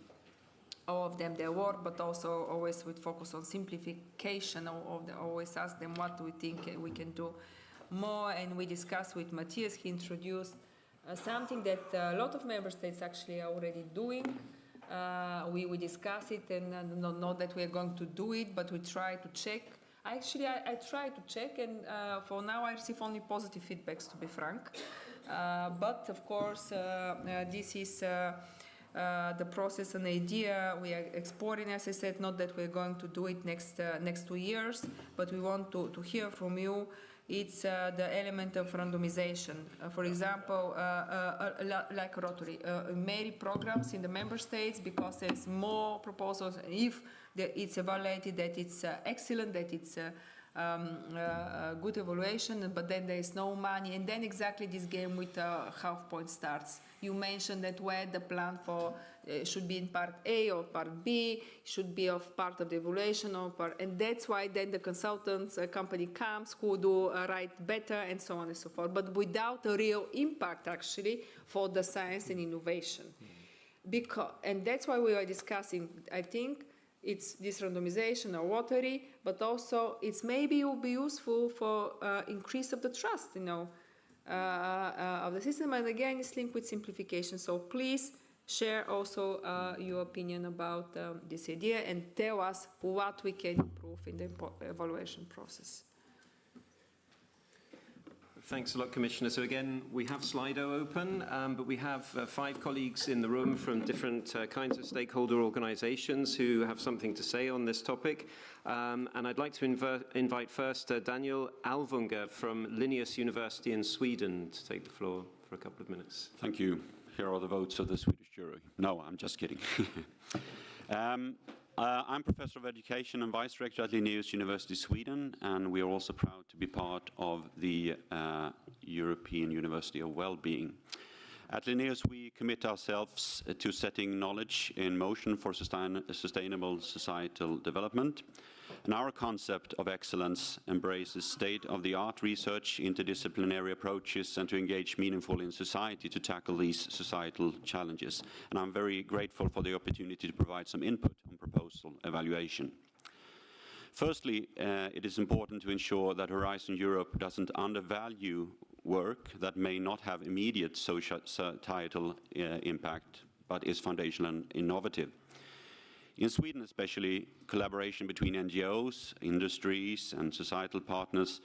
all of them their work, but also always with focus on simplification. Always ask them what do we think we can do more, and we discussed with Matthias. He introduced something that a lot of member states actually are already doing. We discuss it, and not that we are going to do it, but we try to check. I try to check, and for now I receive only positive feedbacks, to be frank. But of course, this is the process and idea we are exploring. As I said, not that we're going to do it next 2 years, but we want to hear from you. It's the element of randomization. For example, like Rotary, many programs in the member states, because there's more proposals. If it's evaluated that it's excellent, that it's good evaluation, but then there is no money, and then exactly this game with half point starts. You mentioned that where the plan for should be in part A or part B, should be of part of the evaluation or part, and that's why then the consultants company comes who do write better and so on and so forth, but without a real impact actually for the science and innovation. And that's why we are discussing, I think, it's this randomization or watery, but also it's maybe will be useful for increase of the trust, you know, of the system. And again, it's linked with simplification. So please share also your opinion about this idea and tell us what we can improve in the evaluation process. Thanks a lot, Commissioner. So again, we have Slido open, but we have 5 colleagues in the room from different kinds of stakeholder organizations who have something to say on this topic. And I'd like to invite first Daniel Alvunga from Linnaeus University in Sweden to take the floor for a couple of minutes. Thank you. Here are the votes of the Swedish jury. No, I'm just kidding. I'm Professor of Education and Vice Rector at Linnaeus University, Sweden, and we are also proud to be part of the European University of Wellbeing. At Linnaeus, we commit ourselves to setting knowledge in motion for sustainable societal development. And our concept of excellence embraces state-of-the-art research, interdisciplinary approaches, and to engage meaningfully in society to tackle these societal challenges. And I'm very grateful for the opportunity to provide some input on proposal evaluation. Firstly, it is important to ensure that Horizon Europe doesn't undervalue work that may not have immediate societal impact, but is foundational and innovative. In Sweden especially, collaboration between NGOs, industries and societal partners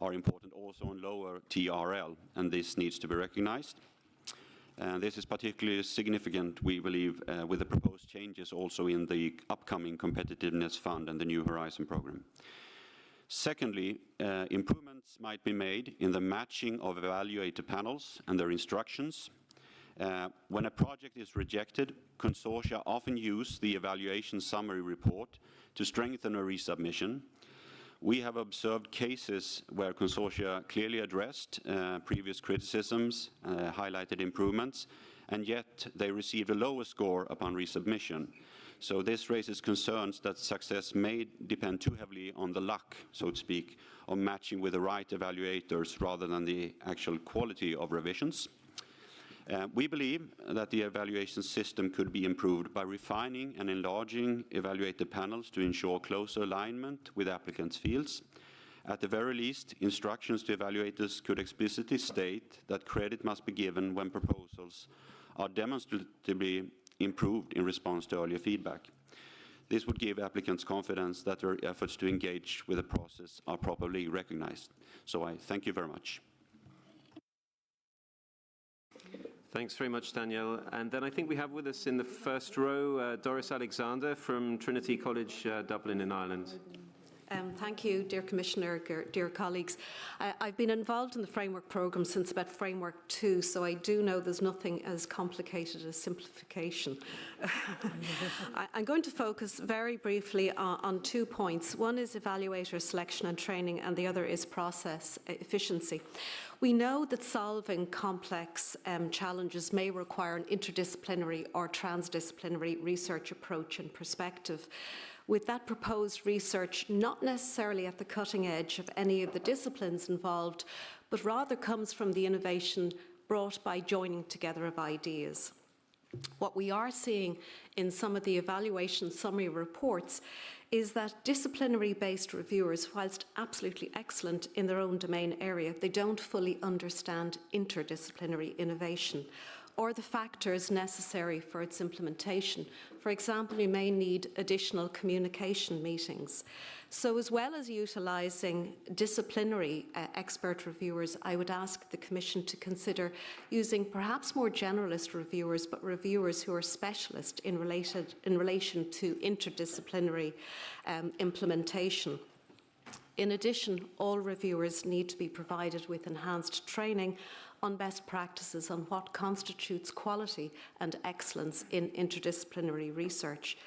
are important also on lower TRL, and this needs to be recognized. And this is particularly significant, we believe, with the proposed changes also in the upcoming Competitiveness Fund and the New Horizon program. Secondly, improvements might be made in the matching of evaluator panels and their instructions. When a project is rejected, consortia often use the evaluation summary report to strengthen a resubmission. We have observed cases where consortia clearly addressed previous criticisms, highlighted improvements, and yet they received a lower score upon resubmission. So this raises concerns that success may depend too heavily on the luck, so to speak, of matching with the right evaluators rather than the actual quality of revisions. We believe that the evaluation system could be improved by refining and enlarging evaluator panels to ensure closer alignment with applicants' fields. At the very least, instructions to evaluators could explicitly state that credit must be given when proposals are demonstrably improved in response to earlier feedback. This would give applicants confidence that their efforts to engage with the process are properly recognized. So I thank you very much. Thanks very much, Daniel. And then I think we have with us in the first row Doris Alexander from Trinity College, Dublin in Ireland. Thank you, dear Commissioner, dear colleagues. I've been involved in the Framework programme since about Framework 2, so I do know there's nothing as complicated as simplification. I'm going to focus very briefly on 2 points. One is evaluator selection and training, and the other is process efficiency. We know that solving complex challenges may require an interdisciplinary or transdisciplinary research approach and perspective. With that proposed research not necessarily at the cutting edge of any of the disciplines involved, but rather comes from the innovation brought by joining together of ideas. What we are seeing in some of the evaluation summary reports is that disciplinary-based reviewers, whilst absolutely excellent in their own domain area, they don't fully understand interdisciplinary innovation or the factors necessary for its implementation. For example, you may need additional communication meetings. So as well as utilising disciplinary expert reviewers, I would ask the Commission to consider using perhaps more generalist reviewers, but reviewers who are specialist in relation to interdisciplinary implementation. In addition, all reviewers need to be provided with enhanced training on best practices on what constitutes quality and excellence in interdisciplinary research.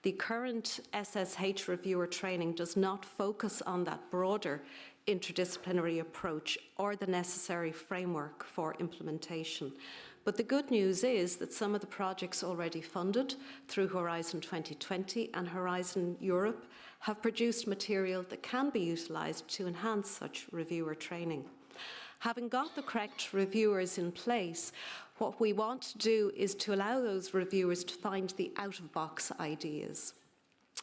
The current SSH reviewer training does not focus on that broader interdisciplinary approach or the necessary framework for implementation. But the good news is that some of the projects already funded through Horizon 2020 and Horizon Europe have produced material that can be utilised to enhance such reviewer training. Having got the correct reviewers in place, what we want to do is to allow those reviewers to find the out-of-box ideas.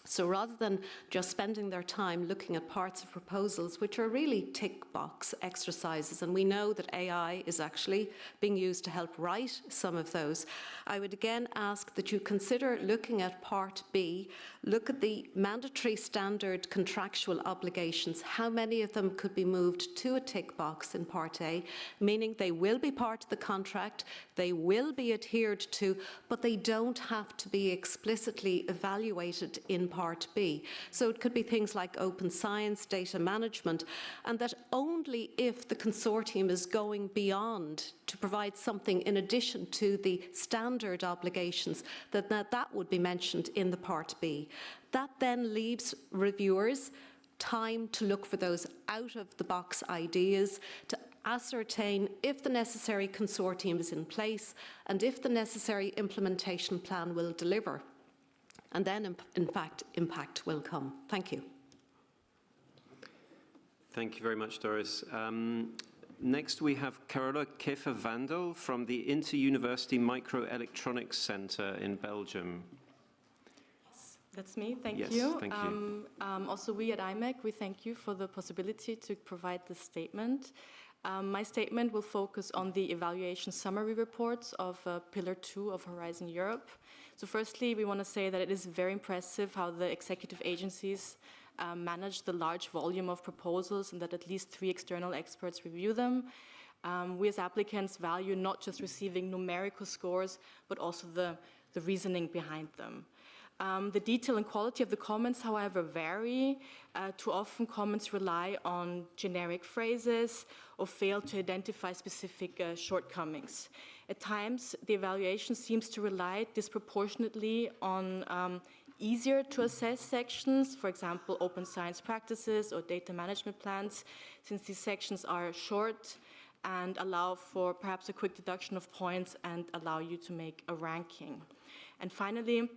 So rather than just spending their time looking at parts of proposals which are really tick box exercises, and we know that AI is actually being used to help write some of those, I would again ask that you consider looking at Part B, look at the mandatory standard contractual obligations, how many of them could be moved to a tick box in Part A, meaning they will be part of the contract, they will be adhered to, but they don't have to be explicitly evaluated in Part B. So it could be things like open science, data management, and that only if the consortium is going beyond to provide something in addition to the standard obligations, that would be mentioned in the Part B. That then leaves reviewers time to look for those out-of-the-box ideas, to ascertain if the necessary consortium is in place and if the necessary implementation plan will deliver. And then, in fact, impact will come. Thank you. Thank you very much, Doris. Next, we have Carola Keffer-Vandel from the Inter-University Microelectronics Center in Belgium. Yes, that's me. Thank yes, you. Thank you. Also, we at IMEC, we thank you for the possibility to provide this statement. My statement will focus on the evaluation summary reports of Pillar 2 of Horizon Europe. So firstly, we want to say that it is very impressive how the executive agencies manage the large volume of proposals and that at least 3 external experts review them. We as applicants value not just receiving numerical scores, but also the reasoning behind them. The detail and quality of the comments, however, vary. Too often comments rely on generic phrases or fail to identify specific shortcomings. At times, the evaluation seems to rely disproportionately on easier to assess sections, for example, open science practices or data management plans, since these sections are short and allow for perhaps a quick deduction of points and allow you to make a ranking. And finally,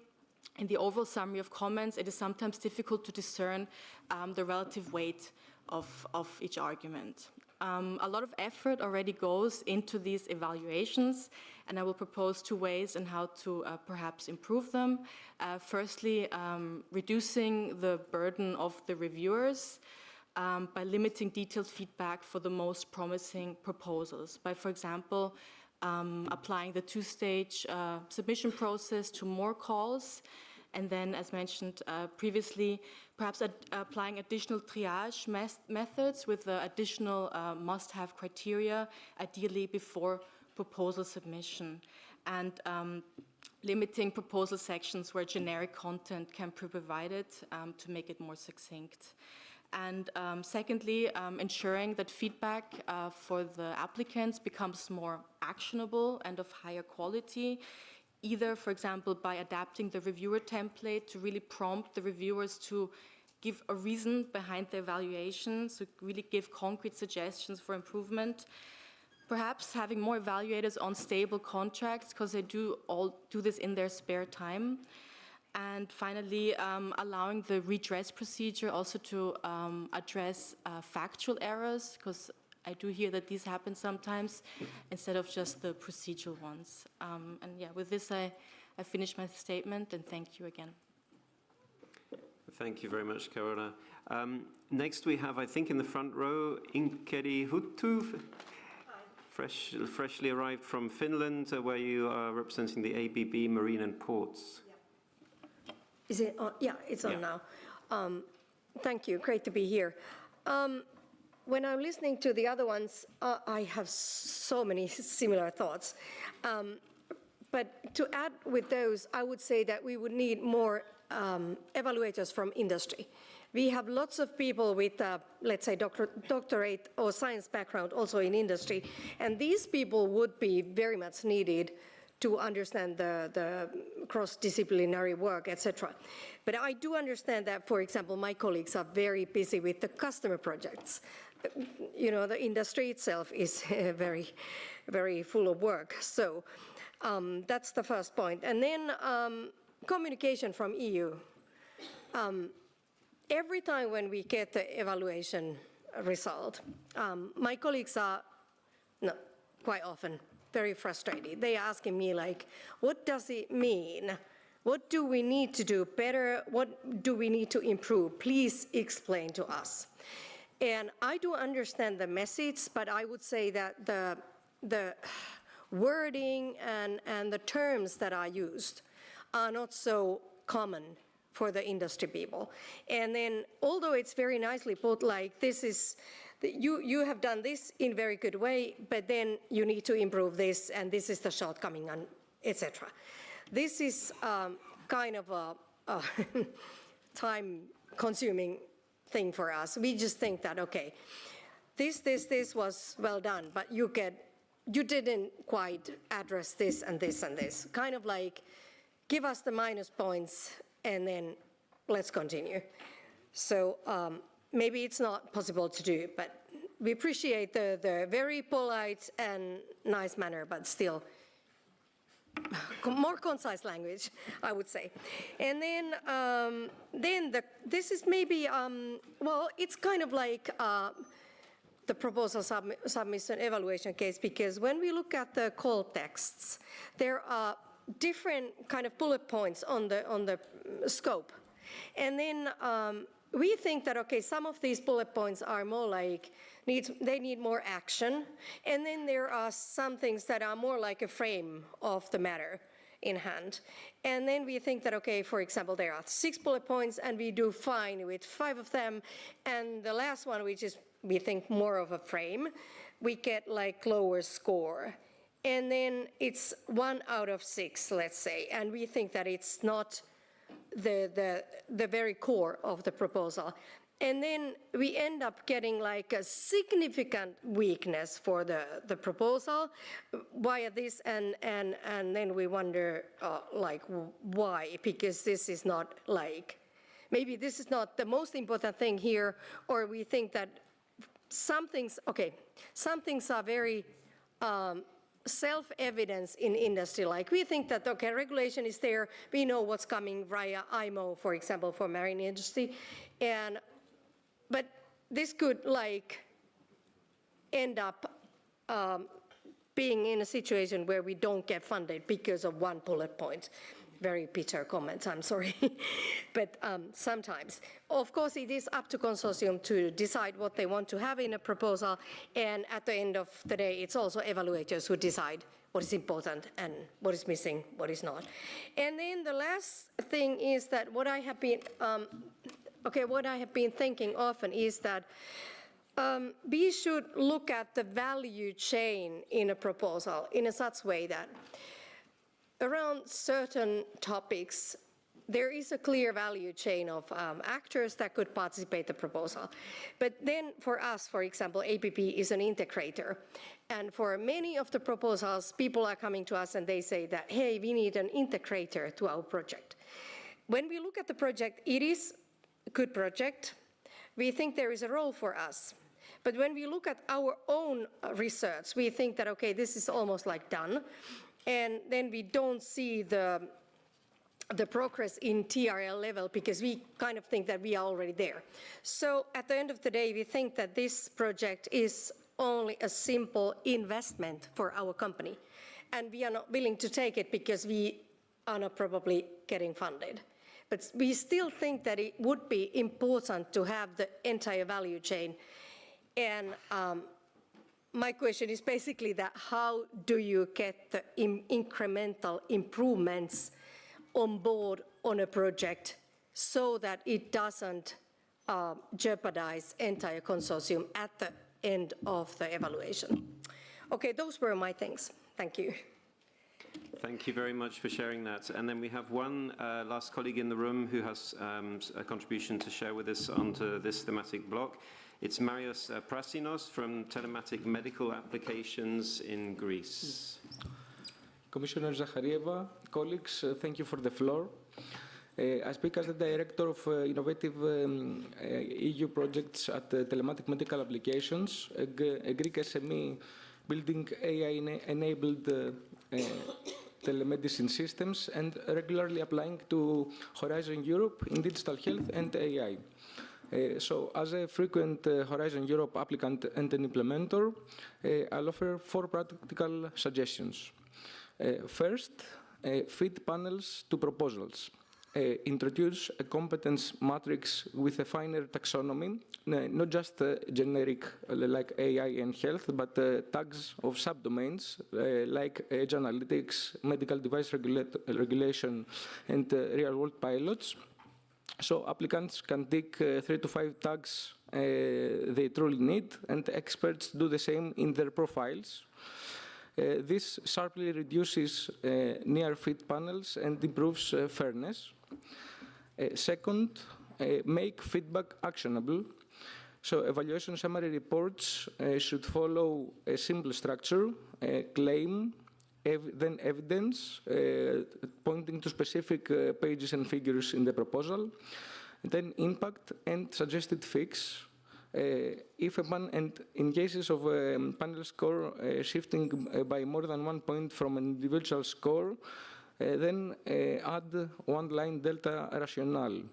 in the overall summary of comments, it is sometimes difficult to discern the relative weight of each argument. A lot of effort already goes into these evaluations, and I will propose 2 ways on how to perhaps improve them. Firstly, reducing the burden of the reviewers by limiting detailed feedback for the most promising proposals, by, for example, applying the 2-stage submission process to more calls, and then, as mentioned previously, perhaps applying additional triage methods with additional must-have criteria, ideally before proposal submission, and limiting proposal sections where generic content can be provided to make it more succinct. And secondly, ensuring that feedback for the applicants becomes more actionable and of higher quality, either, for example, by adapting the reviewer template to really prompt the reviewers to give a reason behind the evaluation, so really give concrete suggestions for improvement. Perhaps having more evaluators on stable contracts, because they all do this in their spare time. And finally, allowing the redress procedure also to address factual errors, because I do hear that these happen sometimes, instead of just the procedural ones. And yeah, with this, I finish my statement, and thank you again. Thank you very much, Carola. Next, we have, I think, in the front row, Inkeri Huttu, freshly arrived from Finland, where you are representing the ABB Marine and Ports. Is it on? Yeah, it's on now. Thank you. Great to be here. When I'm listening to the other ones, I have so many similar thoughts. But to add with those, I would say that we would need more evaluators from industry. We have lots of people with, let's say, doctorate or science background also in industry, and these people would be very much needed to understand the cross-disciplinary work, etc. But I do understand that, for example, my colleagues are very busy with the customer projects. You know, the industry itself is very, very full of work. So that's the first point. And then communication from EU. Every time when we get the evaluation result, my colleagues are, no, quite often, very frustrated. They are asking me, like, what does it mean? What do we need to do better? What do we need to improve? Please explain to us. And I do understand the message, but I would say that the wording and the terms that are used are not so common for the industry people. And then, although it's very nicely put, like, this is, you have done this in a very good way, but then you need to improve this, and this is the shortcoming, and etc. This is kind of a time-consuming thing for us. We just think that, okay, this was well done, but you didn't quite address this and this and this. Kind of like, give us the minus points, and then let's continue. So maybe it's not possible to do, but we appreciate the very polite and nice manner, but still more concise language, I would say. And then this is maybe, well, it's kind of like the proposal submission evaluation case, because when we look at the call texts, there are different kind of bullet points on the scope. And then we think that, okay, some of these bullet points are more like, they need more action. And then there are some things that are more like a frame of the matter in hand. And then we think that, okay, for example, there are 6 bullet points, and we do fine with 5 of them. And the last one, which is, we think, more of a frame, we get like lower score. And then it's 1 out of 6, let's say, and we think that it's not the very core of the proposal. And then we end up getting like a significant weakness for the proposal via this, and then we wonder like why, because this is not like, maybe this is not the most important thing here, or we think that some things are very self-evidence in industry. Like, we think that, okay, regulation is there, we know what's coming via IMO, for example, for marine industry, but this could like end up being in a situation where we don't get funded because of 1 bullet point. Very bitter comments, I'm sorry. But sometimes. Of course, it is up to consortium to decide what they want to have in a proposal, and at the end of the day, it's also evaluators who decide what is important and what is missing, what is not. And then the last thing is that what I have been thinking often is that we should look at the value chain in a proposal in a such way that around certain topics, there is a clear value chain of actors that could participate in the proposal. But then for us, for example, APP is an integrator. And for many of the proposals, people are coming to us and they say that, hey, we need an integrator to our project. When we look at the project, it is a good project. We think there is a role for us. But when we look at our own research, we think that, okay, this is almost like done. And then we don't see the progress in TRL level because we kind of think that we are already there. So at the end of the day, we think that this project is only a simple investment for our company. And we are not willing to take it because we are not probably getting funded. But we still think that it would be important to have the entire value chain. And my question is basically that how do you get the incremental improvements on board on a project so that it doesn't jeopardize entire consortium at the end of the evaluation? Okay, those were my things. Thank you. Thank you very much for sharing that. And then we have one last colleague in the room who has a contribution to share with us onto this thematic block. It's Marios Prasinos from Telematic Medical Applications in Greece. Commissioner Zaharieva, colleagues, thank you for the floor. I speak as the Director of Innovative EU Projects at Telematic Medical Applications, a Greek SME building AI-enabled telemedicine systems and regularly applying to Horizon Europe in digital health and AI. So, as a frequent Horizon Europe applicant and an implementer, I'll offer 4 practical suggestions. First, fit panels to proposals. Introduce a competence matrix with a finer taxonomy, not just generic like AI and health, but tags of subdomains like edge analytics, medical device regulation, and real-world pilots. So applicants can tick 3 to 5 tags they truly need, and experts do the same in their profiles. This sharply reduces near-fit panels and improves fairness. Second, make feedback actionable. So evaluation summary reports should follow a simple structure, claim, then evidence, pointing to specific pages and figures in the proposal, then impact and suggested fix. If a and in cases of a panel score shifting by more than 1 point from an individual score, then add 1-line delta rationale.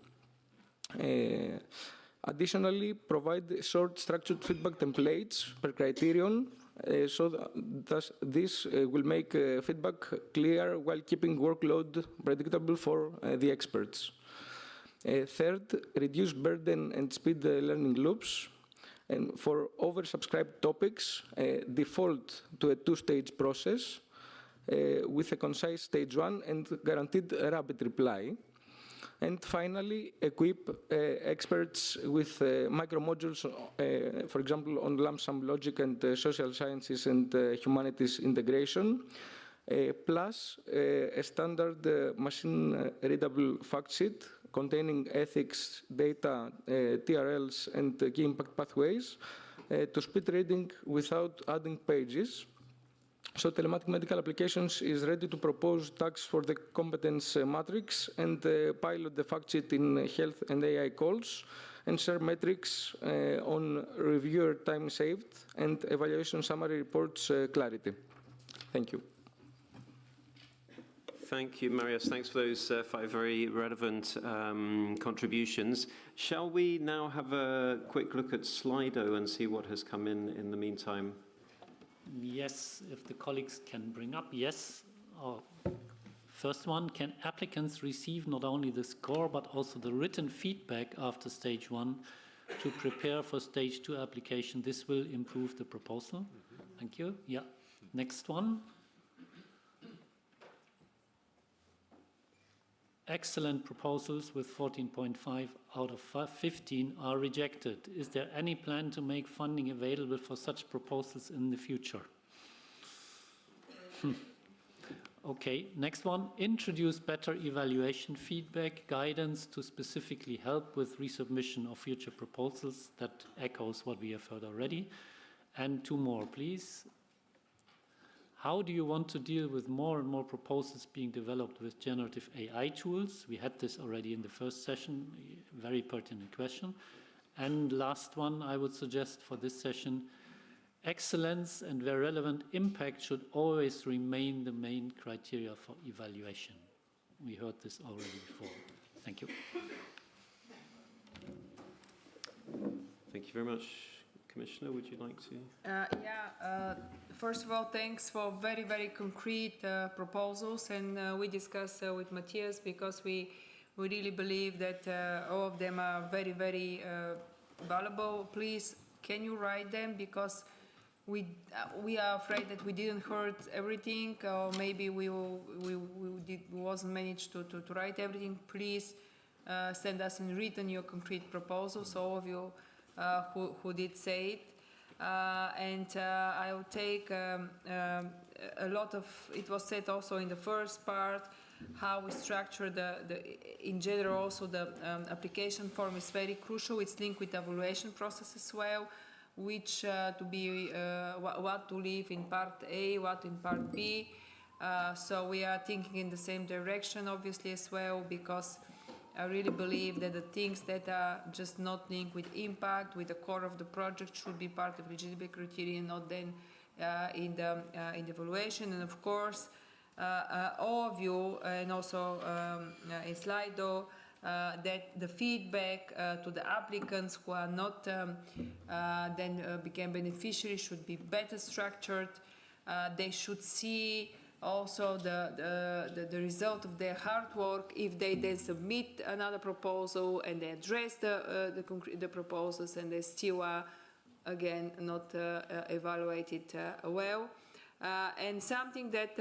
Additionally, provide short structured feedback templates per criterion, so that this will make feedback clear while keeping workload predictable for the experts. Third, reduce burden and speed the learning loops. And for oversubscribed topics, default to a 2-stage process with a concise stage 1 and guaranteed rapid reply. And finally, equip experts with micro-modules, for example, on lump sum logic and social sciences and humanities integration, plus a standard machine-readable fact sheet containing ethics, data, TRLs, and key impact pathways to speed reading without adding pages. So Telematic Medical Applications is ready to propose tags for the competence matrix and pilot the fact sheet in health and AI calls and share metrics on reviewer time saved and evaluation summary reports clarity. Thank you. Thank you, Marius. Thanks for those 5 very relevant contributions. Shall we now have a quick look at Slido and see what has come in the meantime? Yes, if the colleagues can bring up. Yes. First one, can applicants receive not only the score but also the written feedback after stage 1 to prepare for stage 2 application? This will improve the proposal. Thank you. Yeah. Next one. Excellent proposals with 14.5 out of 15 are rejected. Is there any plan to make funding available for such proposals in the future? Okay, next one. Introduce better evaluation feedback guidance to specifically help with resubmission of future proposals. That echoes what we have heard already. And 2 more, please. How do you want to deal with more and more proposals being developed with generative AI tools? We had this already in the first session, very pertinent question. And last one, I would suggest for this session, excellence and where relevant impact should always remain the main criteria for evaluation. We heard this already before. Thank you. Thank you very much. Commissioner, would you like to? First of all, thanks for very, very concrete proposals, and we discussed with Matthias because we really believe that all of them are very, very valuable. Please, can you write them, because we are afraid that we didn't heard everything, or maybe we wasn't managed to write everything. Please send us in written your concrete proposals, all of you who did say it. And I will take a lot of, it was said also in the first part, how we structure in general also the application form is very crucial. It's linked with the evaluation process as well, which what to leave in part A, what in part B. So we are thinking in the same direction, obviously, as well, because I really believe that the things that are just not linked with impact, with the core of the project, should be part of eligibility criteria, not then in the evaluation. And of course, all of you, and also in Slido, that the feedback to the applicants who are not then became beneficiaries should be better structured. They should see also the result of their hard work if they then submit another proposal and they address the proposals and they still are again not evaluated well. And something that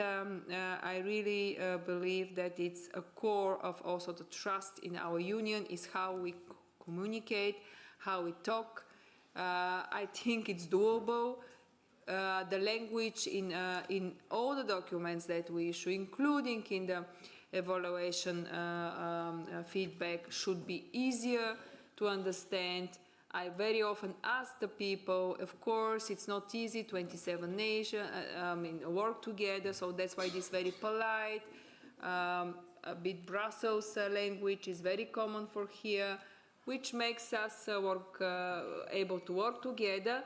I really believe that it's a core of also the trust in our union is how we communicate, how we talk. I think it's doable. The language in all the documents that we issue, including in the evaluation feedback, should be easier to understand. I very often ask the people, of course, it's not easy, 27 nations, work together, so that's why it is very polite. A bit Brussels language is very common for here, which makes us able to work together.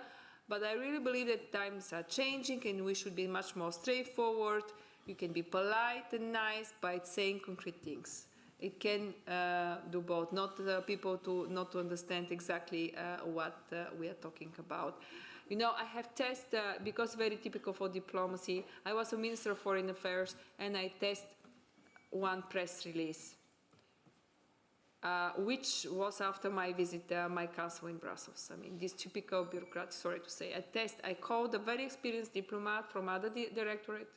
But I really believe that times are changing and we should be much more straightforward. You can be polite and nice by saying concrete things. It can do both, not people not to understand exactly what we are talking about. You know, I have tested, because very typical for diplomacy, I was a Minister of Foreign Affairs and I tested one press release, which was after my visit, my council in Brussels. I mean, this typical bureaucrat, sorry to say. I called a very experienced diplomat from other directorate,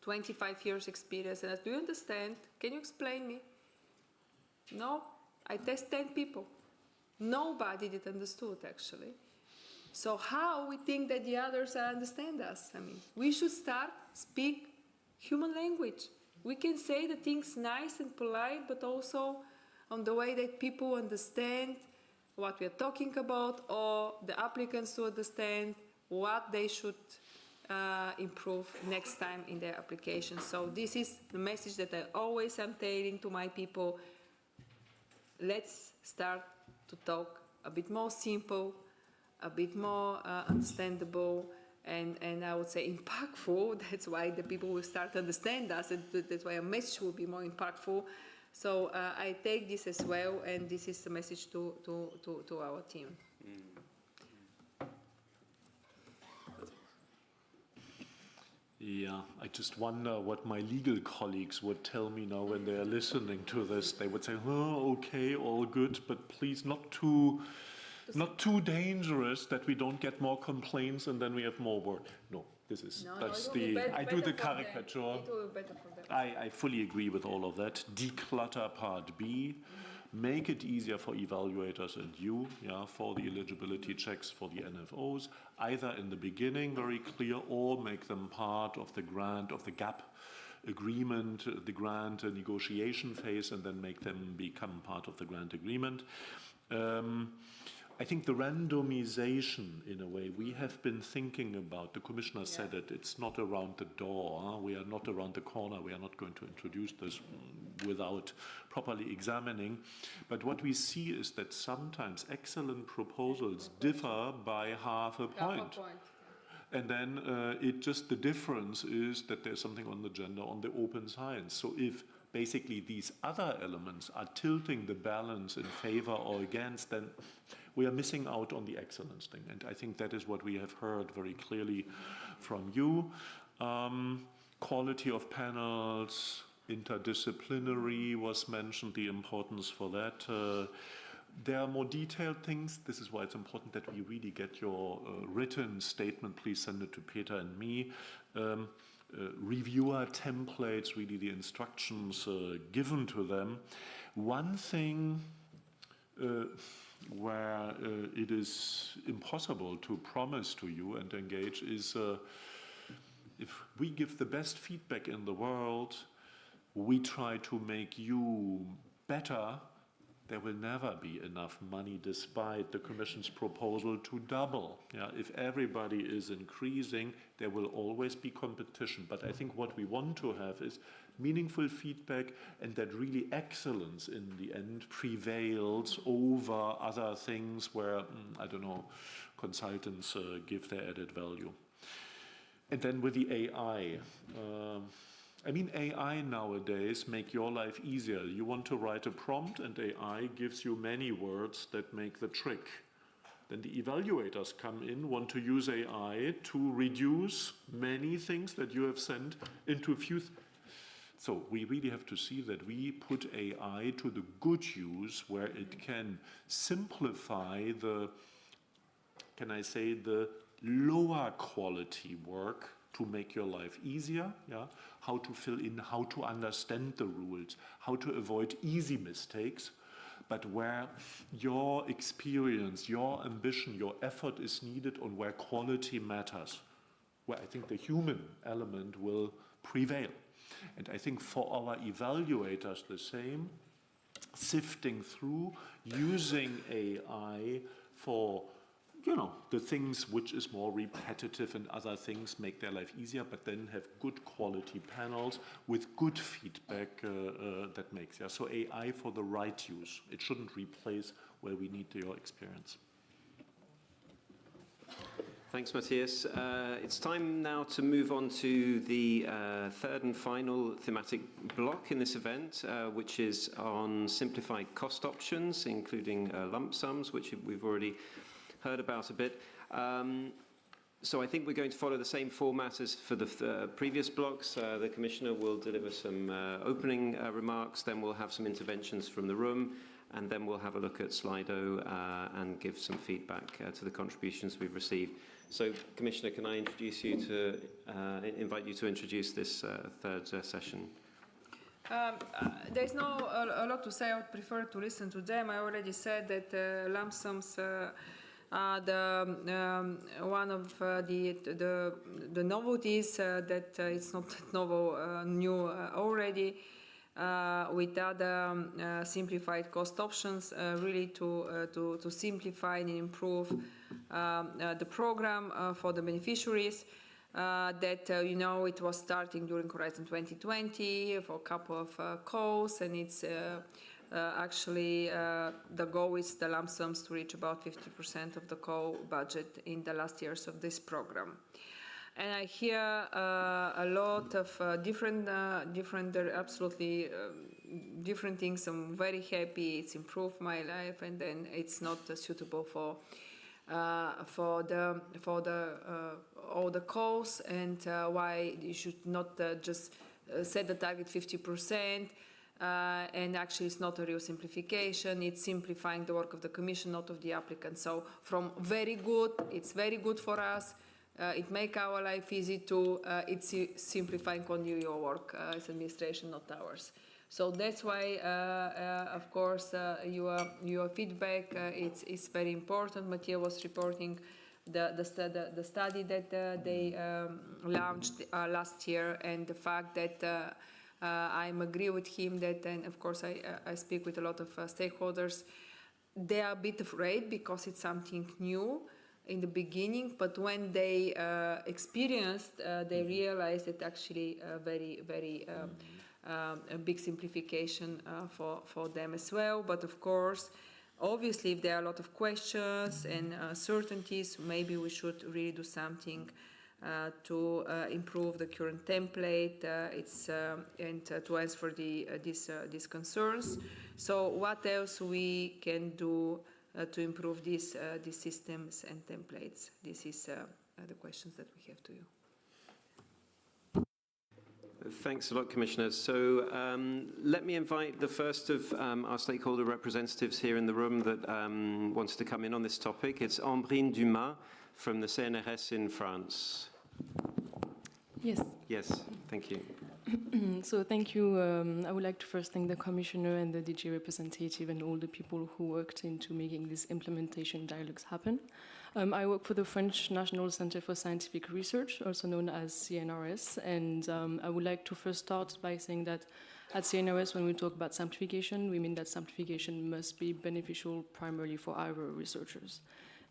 25 years experience, and I said, do you understand? Can you explain me? No, I test 10 people. Nobody did understood, actually. So how we think that the others understand us? I mean, we should start speak human language. We can say the things nice and polite, but also on the way that people understand what we are talking about, or the applicants to understand what they should improve next time in their application. So this is the message that I always am telling to my people. Let's start to talk a bit more simple, a bit more understandable, and I would say impactful. That's why the people will start to understand us, and that's why a message will be more impactful. So I take this as well, and this is the message to our team. Yeah, I just wonder what my legal colleagues would tell me now when they are listening to this. They would say, oh, okay, all good, but please not too dangerous that we don't get more complaints and then we have more work. No, I do the caricature. I fully agree with all of that. Declutter part B. Make it easier for evaluators and you, for the eligibility checks for the NFOs, either in the beginning, very clear, or make them part of the grant, of the gap agreement, the grant negotiation phase, and then make them become part of the grant agreement. I think the randomization, in a way, we have been thinking about, the Commissioner said it, it's not around the door, we are not around the corner, we are not going to introduce this without properly examining. But what we see is that sometimes excellent proposals differ by half a point. And then the difference is that there's something on the gender, on the open science. So if basically these other elements are tilting the balance in favor or against, then we are missing out on the excellence thing. And I think that is what we have heard very clearly from you. Quality of panels, interdisciplinary was mentioned, the importance for that. There are more detailed things. This is why it's important that we really get your written statement. Please send it to Peter and me. Reviewer templates, really the instructions given to them. One thing where it is impossible to promise to you and engage is if we give the best feedback in the world, we try to make you better there will never be enough money despite the Commission's proposal to double. Yeah, if everybody is increasing, there will always be competition. But I think what we want to have is meaningful feedback, and that really excellence in the end prevails over other things where, I don't know, consultants give their added value. And then with the AI, I mean, AI nowadays make your life easier. You want to write a prompt and AI gives you many words that make the trick. Then the evaluators come in, want to use AI to reduce many things that you have sent into a few. So we really have to see that we put AI to the good use where it can simplify the, can I say, the lower quality work to make your life easier, yeah? How to fill in, how to understand the rules, how to avoid easy mistakes, but where your experience, your ambition, your effort is needed on where quality matters, where I think the human element will prevail. And I think for our evaluators the same, sifting through, using AI for the things which is more repetitive and other things make their life easier, but then have good quality panels with good feedback that makes. Yeah. So AI for the right use. It shouldn't replace where we need your experience. Thanks, Matthias. It's time now to move on to the third and final thematic block in this event, which is on simplified cost options, including lump sums, which we've already heard about a bit. So I think we're going to follow the same format as for the previous blocks. The Commissioner will deliver some opening remarks, then we'll have some interventions from the room, and then we'll have a look at Slido and give some feedback to the contributions we've received. So, Commissioner, can I introduce you to, invite you to introduce this third session? There's no a lot to say. I would prefer to listen to them. I already said that lump sums the one of the novelties that it's not novel, new already, with other simplified cost options, really to simplify and improve the program for the beneficiaries. That it was starting during Horizon 2020 for a couple of calls, and it's actually the goal is the lump sums to reach about 50% of the call budget in the last years of this program. And I hear a lot of different, absolutely different things. I'm very happy. It's improved my life, and then it's not suitable for all the calls, and why you should not just set the target 50%. And actually it's not a real simplification, it's simplifying the work of the Commission, not of the applicant. So from very good, it's very good for us, it makes our life easy too, it's simplifying only your work as administration, not ours. So that's why, of course, your feedback it's very important. Matthias was reporting the study that they launched last year, and the fact that I agree with him that, and of course I speak with a lot of stakeholders, they are a bit afraid because it's something new in the beginning, but when they experienced, they realized it actually very a big simplification for them as well. But of course, obviously, if there are a lot of questions and uncertainties, maybe we should really do something to improve the current template, and to answer these concerns. So what else we can do to improve these systems and templates? This is the questions that we have to you. Thanks a lot, Commissioner. So let me invite the first of our stakeholder representatives here in the room that wants to come in on this topic. It's Ambrine Dumas from the CNRS in France. Yes. Yes, thank you. So thank you. I would like to first thank the Commissioner and the DG representative and all the people who worked into making these implementation dialogues happen. I work for the French National Center for Scientific Research, also known as CNRS, and I would like to first start by saying that At CNRS, when we talk about simplification, we mean that simplification must be beneficial primarily for our researchers.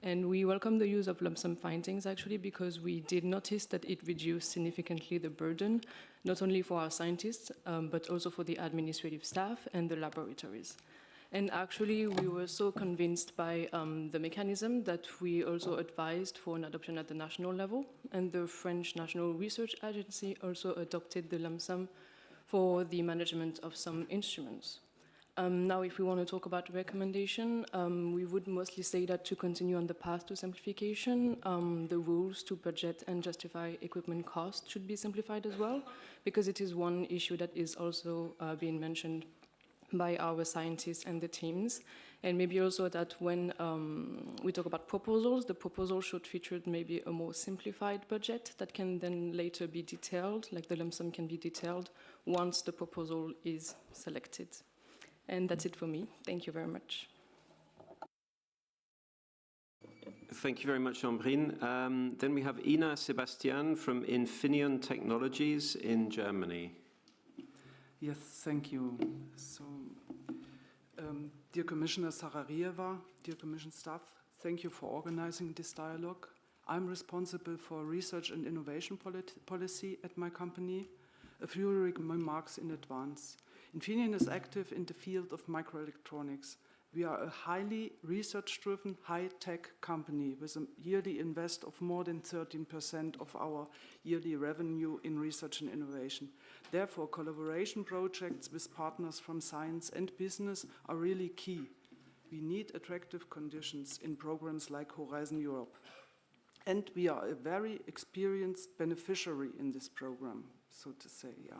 And we welcome the use of lump sum findings, actually, because we did notice that it reduced significantly the burden, not only for our scientists, but also for the administrative staff and the laboratories. And actually, we were so convinced by the mechanism that we also advised for an adoption at the national level. And the French National Research Agency also adopted the lump sum for the management of some instruments. Now, if we want to talk about recommendation, we would mostly say that to continue on the path to simplification, the rules to budget and justify equipment costs should be simplified as well, because it is one issue that is also being mentioned by our scientists and the teams. And maybe also that when we talk about proposals, the proposal should feature maybe a more simplified budget that can then later be detailed, like the lump sum can be detailed once the proposal is selected. And that's it for me. Thank you very much. Thank you very much, Ambrine. Then we have Ina Sebastian from Infineon Technologies in Germany. Yes, thank you. So, dear Commissioner Zaharieva, dear Commission staff, thank you for organizing this dialogue. I'm responsible for research and innovation policy at my company. A few remarks in advance. Infineon is active in the field of microelectronics. We are a highly research-driven, high-tech company with a yearly invest of more than 13% of our yearly revenue in research and innovation. Therefore, collaboration projects with partners from science and business are really key. We need attractive conditions in programs like Horizon Europe. And we are a very experienced beneficiary in this program, so to say, yeah.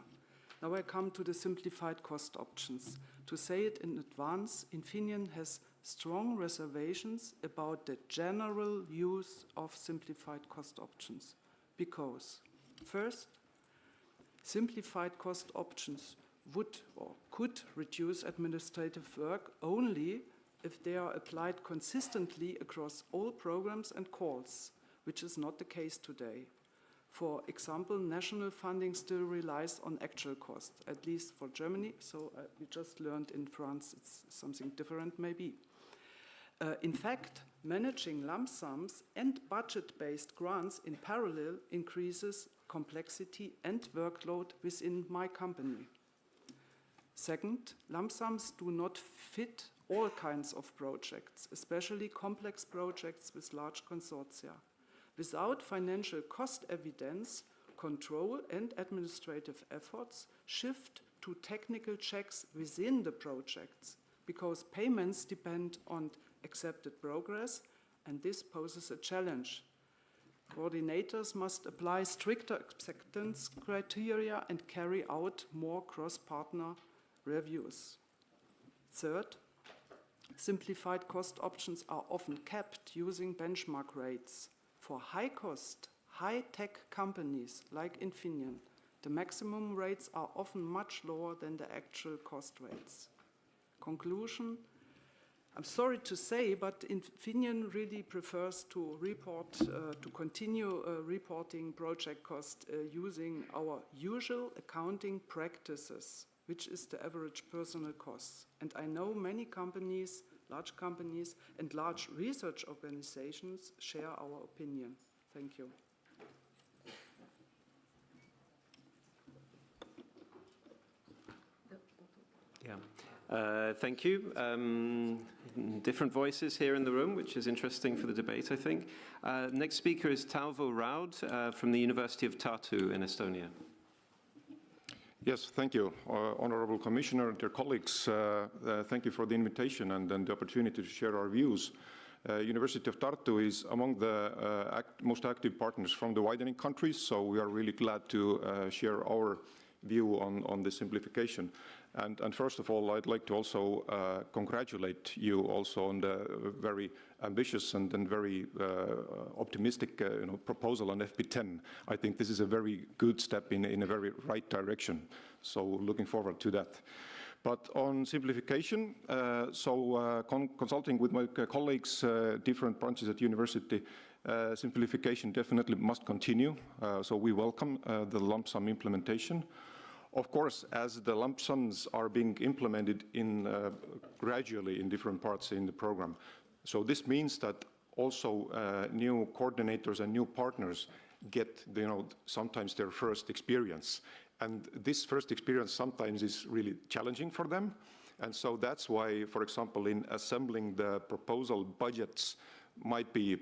Now I come to the simplified cost options. To say it in advance, Infineon has strong reservations about the general use of simplified cost options. Because, first, simplified cost options would or could reduce administrative work only if they are applied consistently across all programs and calls, which is not the case today. For example, national funding still relies on actual cost, at least for Germany. So we just learned in France it's something different maybe. In fact, managing lump sums and budget-based grants in parallel increases complexity and workload within my company. Second, lump sums do not fit all kinds of projects, especially complex projects with large consortia. Without financial cost evidence, control and administrative efforts shift to technical checks within the projects because payments depend on accepted progress, and this poses a challenge. Coordinators must apply stricter acceptance criteria and carry out more cross-partner reviews. Third, simplified cost options are often capped using benchmark rates. For high-cost, high-tech companies like Infineon, the maximum rates are often much lower than the actual cost rates. Conclusion, I'm sorry to say, but Infineon really prefers to continue reporting project cost using our usual accounting practices, which is the average personal costs. And I know many companies, large companies and large research organizations share our opinion. Thank you. Yeah, thank you. Different voices here in the room, which is interesting for the debate, I think. Next speaker is Talvo Raud from the University of Tartu in Estonia. Yes, thank you. Honorable Commissioner, dear colleagues, thank you for the invitation and the opportunity to share our views. University of Tartu is among the most active partners from the widening countries, so we are really glad to share our view on the simplification. And first of all, I'd like to also congratulate you also on the very ambitious and very optimistic proposal on FP10. I think this is a very good step in a very right direction. So looking forward to that. But on simplification, consulting with my colleagues, different branches at university, simplification definitely must continue. So we welcome the lump sum implementation. Of course, as the lump sums are being implemented gradually in different parts in the program. So this means that also new coordinators and new partners get, sometimes their first experience. And this first experience sometimes is really challenging for them. And so that's why, for example, in assembling the proposal budgets might be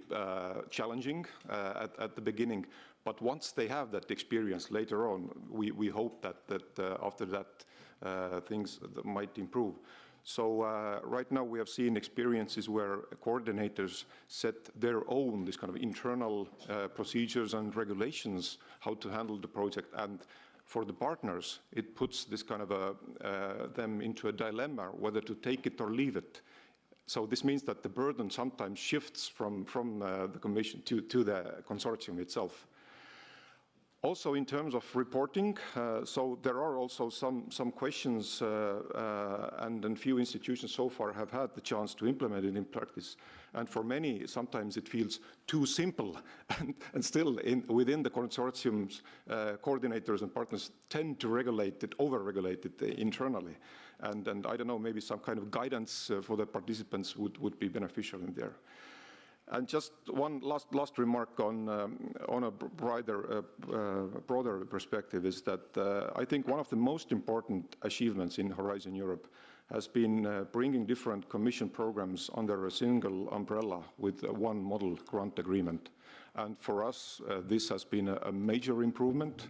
challenging at the beginning. But once they have that experience later on, we hope that after that things might improve. So right now we have seen experiences where coordinators set their own, this kind of internal procedures and regulations, how to handle the project. And for the partners, it puts this kind of them into a dilemma, whether to take it or leave it. So this means that the burden sometimes shifts from the Commission to the consortium itself. Also, in terms of reporting, so there are also some questions, and a few institutions so far have had the chance to implement it in practice. And for many, sometimes it feels too simple, and still within the consortiums, coordinators and partners tend to regulate it, over-regulate it internally. And I don't know, maybe some kind of guidance for the participants would be beneficial in there. And just one last remark on a broader perspective is that I think one of the most important achievements in Horizon Europe has been bringing different Commission programs under a single umbrella with one model grant agreement. And for us, this has been a major improvement,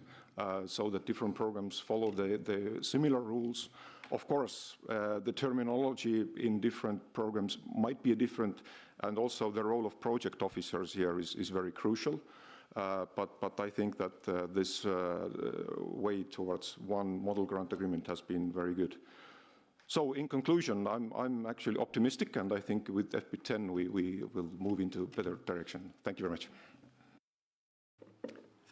so that different programs follow the similar rules. Of course, the terminology in different programs might be different, and also the role of project officers here is very crucial. But I think that this way towards one model grant agreement has been very good. So in conclusion, I'm actually optimistic, and I think with FP10 we will move into a better direction. Thank you very much.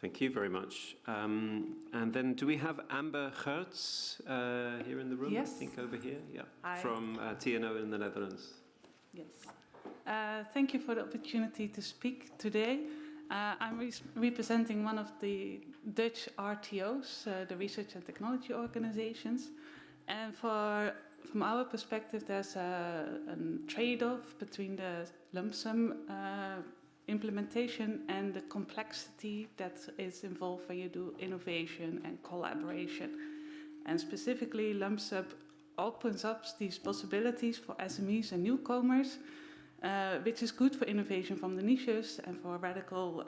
Thank you very much. And then do we have Amber Hertz here in the room? Yes. I think over here, yeah. Hi. From TNO in the Netherlands. Yes. Thank you for the opportunity to speak today. I'm representing one of the Dutch RTOs, the Research and Technology Organizations. And from our perspective, there's a trade-off between the lump sum implementation and the complexity that is involved when you do innovation and collaboration. And specifically, lump sum opens up these possibilities for SMEs and newcomers, which is good for innovation from the niches and for radical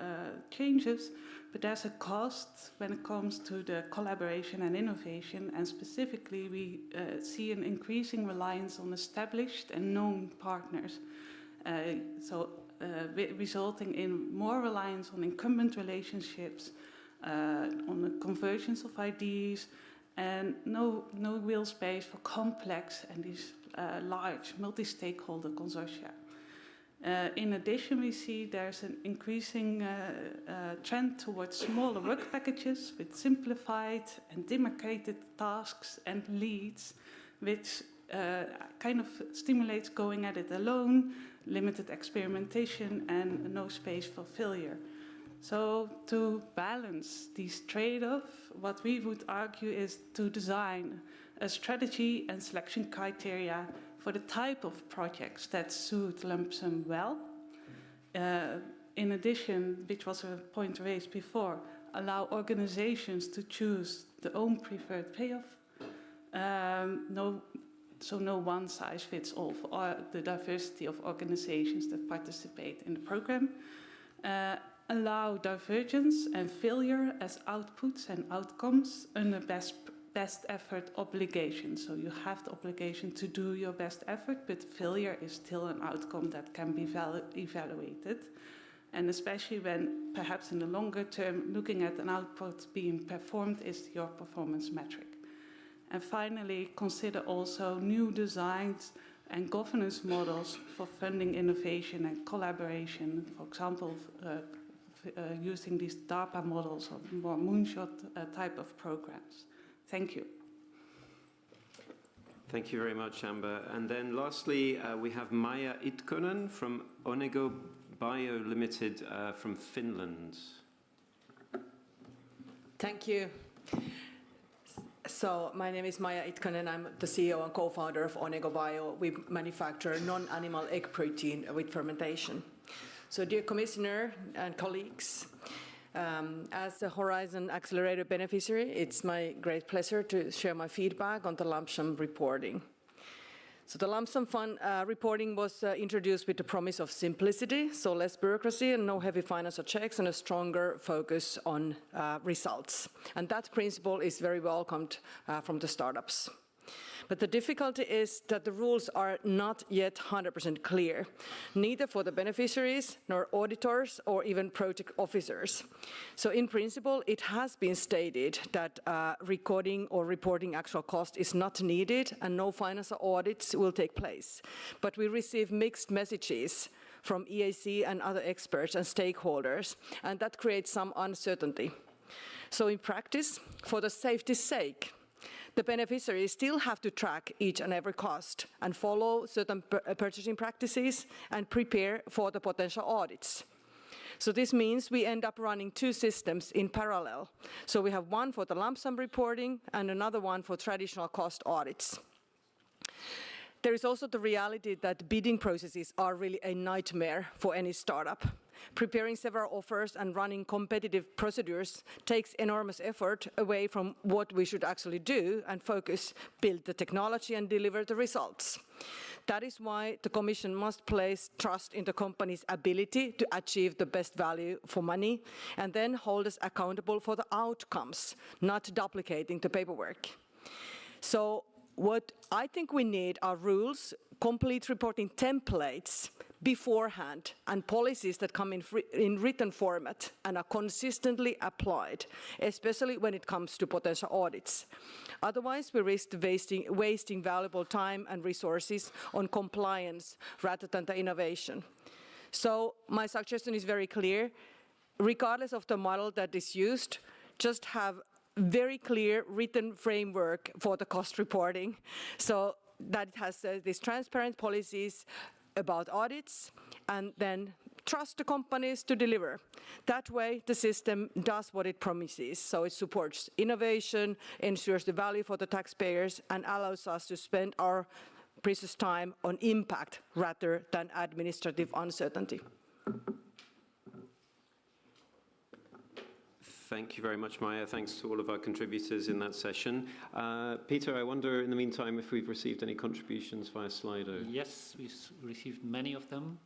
changes. But there's a cost when it comes to the collaboration and innovation, and specifically we see an increasing reliance on established and known partners. Resulting in more reliance on incumbent relationships, on the conversions of ideas, and no real space for complex and these large multi-stakeholder consortia. In addition, we see there's an increasing trend towards smaller work packages with simplified and demarcated tasks and leads, which kind of stimulates going at it alone, limited experimentation, and no space for failure. So to balance these trade-offs, what we would argue is to design a strategy and selection criteria for the type of projects that suit lump sum well. In addition, which was a point raised before, allow organizations to choose their own preferred payoff. So no one size fits all for the diversity of organizations that participate in the program. Allow divergence and failure as outputs and outcomes under best effort obligation. So you have the obligation to do your best effort, but failure is still an outcome that can be evaluated. And especially when perhaps in the longer term, looking at an output being performed is your performance metric. And finally, consider also new designs and governance models for funding innovation and collaboration. For example, using these DARPA models or more moonshot type of programs. Thank you. Thank you very much, Amber. And then lastly, we have Maija Itkonen from Onego Bio Limited from Finland. Thank you. So my name is Maija Itkonen. I'm the CEO and co-founder of Onego Bio. We manufacture non-animal egg protein with fermentation. So dear Commissioner and colleagues, as a Horizon Accelerator beneficiary, it's my great pleasure to share my feedback on the lump sum reporting. So the lump sum fund reporting was introduced with the promise of simplicity, so less bureaucracy and no heavy financial checks and a stronger focus on results. And that principle is very welcomed from the startups. But the difficulty is that the rules are not yet 100% clear, neither for the beneficiaries, nor auditors, or even project officers. So in principle, it has been stated that recording or reporting actual cost is not needed and no financial audits will take place. But we receive mixed messages from EAC and other experts and stakeholders, and that creates some uncertainty. So in practice, for the safety's sake, the beneficiaries still have to track each and every cost and follow certain purchasing practices and prepare for the potential audits. So this means we end up running two systems in parallel. So we have one for the lump sum reporting and another one for traditional cost audits. There is also the reality that bidding processes are really a nightmare for any startup. Preparing several offers and running competitive procedures takes enormous effort away from what we should actually do and focus, build the technology and deliver the results. That is why the Commission must place trust in the company's ability to achieve the best value for money and then hold us accountable for the outcomes, not duplicating the paperwork. So what I think we need are rules, complete reporting templates beforehand, and policies that come in written format and are consistently applied, especially when it comes to potential audits. Otherwise, we risk wasting valuable time and resources on compliance rather than the innovation. So my suggestion is very clear. Regardless of the model that is used, just have very clear written framework for the cost reporting, so that it has these transparent policies about audits, and then trust the companies to deliver. That way, the system does what it promises. So it supports innovation, ensures the value for the taxpayers, and allows us to spend our precious time on impact rather than administrative uncertainty. Thank you very much, Maija. Thanks to all of our contributors in that session. Peter, I wonder in the meantime if we've received any contributions via Slido. Yes, we've received many of them.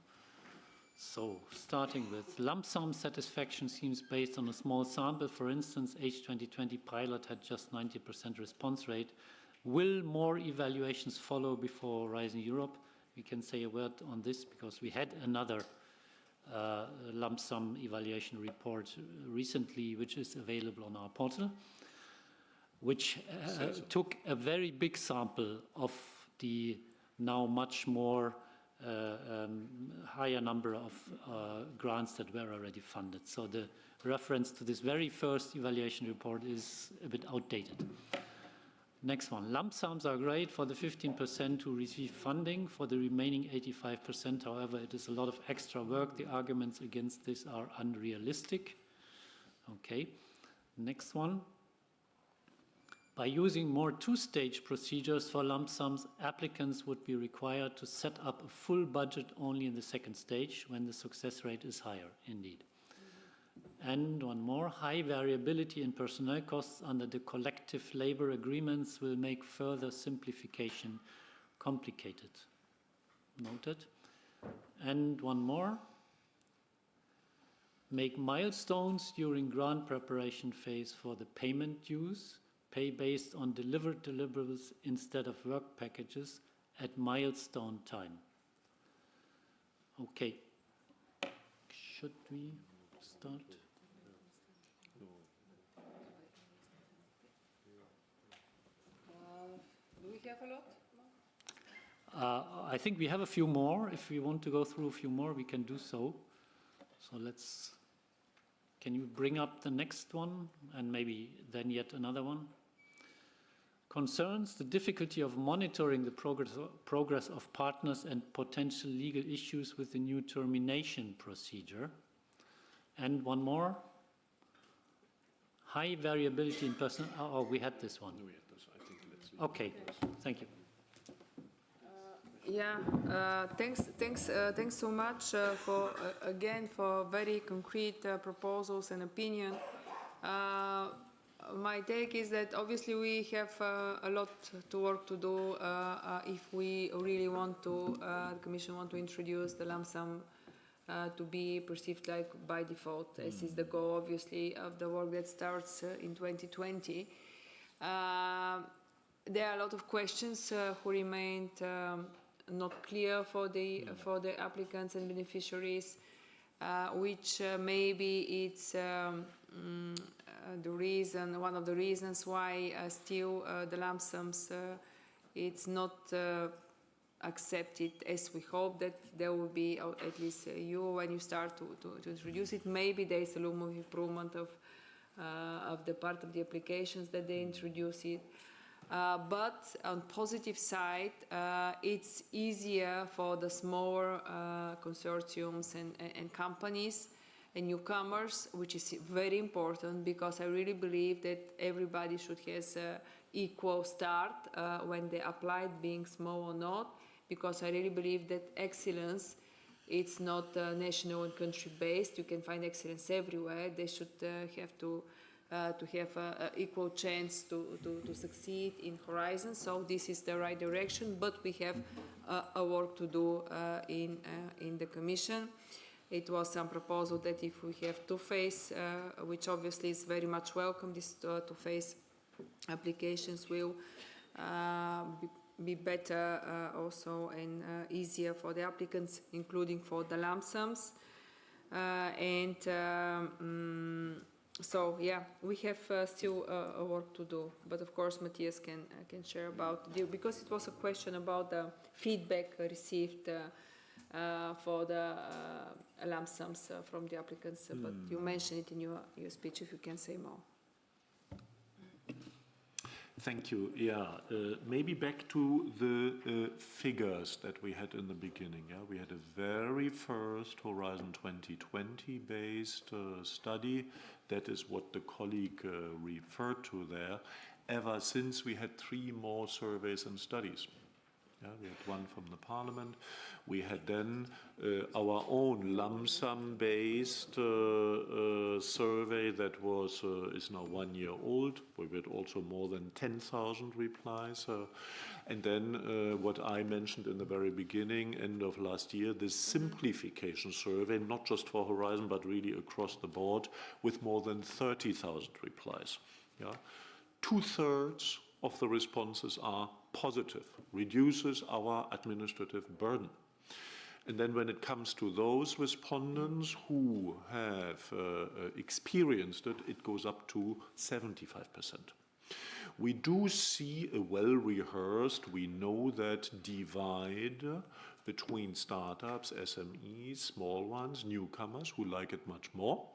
So, starting with lump sum satisfaction seems based on a small sample. For instance, H2020 pilot had just 90% response rate. Will more evaluations follow before Horizon Europe? We can say a word on this because we had another lump sum evaluation report recently, which is available on our portal, which took a very big sample of the now much more higher number of grants that were already funded. So the reference to this very first evaluation report is a bit outdated. Next one, lump sums are great for the 15% who receive funding. For the remaining 85%, however, it is a lot of extra work. The arguments against this are unrealistic. Okay, next one. By using more two-stage procedures for lump sums, applicants would be required to set up a full budget only in the second stage when the success rate is higher, indeed. And one more, high variability in personnel costs under the collective labor agreements will make further simplification complicated. Noted. And one more, make milestones during grant preparation phase for the payment dues, pay based on delivered deliverables instead of work packages at milestone time. Okay, should we start? Do we have a lot? I think we have a few more. If we want to go through a few more, we can do so. So can you bring up the next one and maybe then yet another one? Concerns the difficulty of monitoring the progress of partners and potential legal issues with the new termination procedure. And one more. High variability in personnel. Oh, we had this one. Okay, thank you. Thanks so much for again for very concrete proposals and opinion. My take is that obviously we have a lot to work to do if we really want to, the Commission want to introduce the lump sum to be perceived like by default, as is the goal obviously of the work that starts in 2020. There are a lot of questions who remained not clear for the applicants and beneficiaries, which maybe it's the reason, one of the reasons why still the lump sums it's not accepted as we hope that there will be, or at least when you start to introduce it. Maybe there is a room of improvement of the part of the applications that they introduce it. But on positive side, it's easier for the smaller consortiums and companies and newcomers, which is very important, because I really believe that everybody should have an equal start when they apply, being small or not, because I really believe that excellence, it's not national and country based. You can find excellence everywhere. They should have to have an equal chance to succeed in Horizon. So this is the right direction, but we have a work to do in the Commission. It was some proposal that if we have two-phase, which obviously is very much welcome, these two-phase applications will be better also and easier for the applicants, including for the lump sums. So yeah, we have still a work to do, but of course Matthias can share about because it was a question about the feedback received for the lump sums from the applicants, but you mentioned it in your speech. If you can say more. Thank you. Yeah, maybe back to the figures that we had in the beginning. Yeah, we had a very first Horizon 2020 based study. That is what the colleague referred to there. Ever since we had 3 more surveys and studies. Yeah, we had one from the Parliament. We had then our own lump sum based survey that was is now 1 year old. We had also more than 10,000 replies. And then what I mentioned in the very beginning, end of last year, the simplification survey, not just for Horizon, but really across the board, with more than 30,000 replies. Yeah? 2/3 of the responses are positive, reduces our administrative burden. And then when it comes to those respondents who have experienced it, it goes up to 75%. We do see a well-rehearsed, we know that divide between startups, SMEs, small ones, newcomers who like it much more.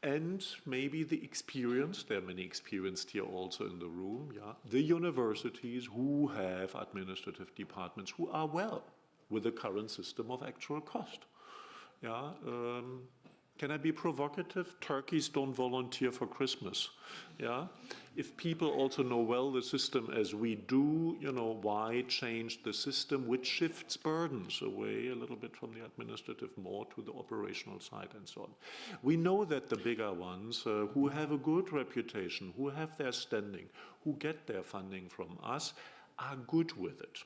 And maybe the experience, there are many experienced here also in the room, yeah, the universities who have administrative departments who are well with the current system of actual cost. Yeah, can I be provocative? Turkeys don't volunteer for Christmas. Yeah, if people also know well the system as we do, you know, why change the system which shifts burdens away a little bit from the administrative more to the operational side and so on. We know that the bigger ones who have a good reputation, who have their standing, who get their funding from us, are good with it.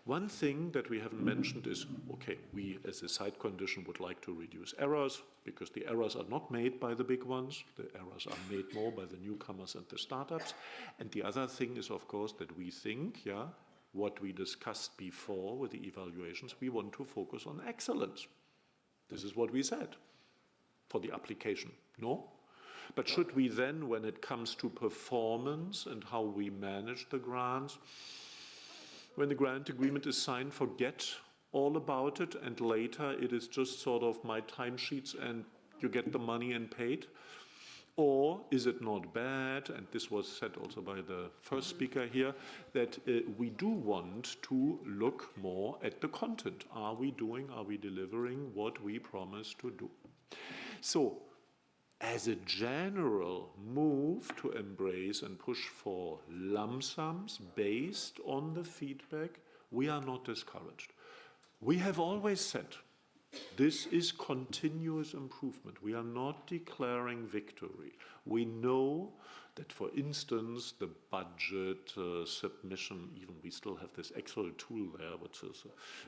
One thing that we haven't mentioned is, okay, we as a side condition would like to reduce errors, because the errors are not made by the big ones, the errors are made more by the newcomers and the startups. And the other thing is, of course, that we think, yeah, what we discussed before with the evaluations, we want to focus on excellence. This is what we said for the application, no? But should we then, when it comes to performance and how we manage the grants, when the grant agreement is signed, forget all about it, and later it is just sort of my timesheets and you get the money and paid? Or is it not bad, and this was said also by the first speaker here, that we do want to look more at the content. Are we delivering what we promised to do? So as a general move to embrace and push for lump sums based on the feedback, we are not discouraged. We have always said this is continuous improvement. We are not declaring victory. We know that, for instance, the budget submission, even we still have this Excel tool there, which is,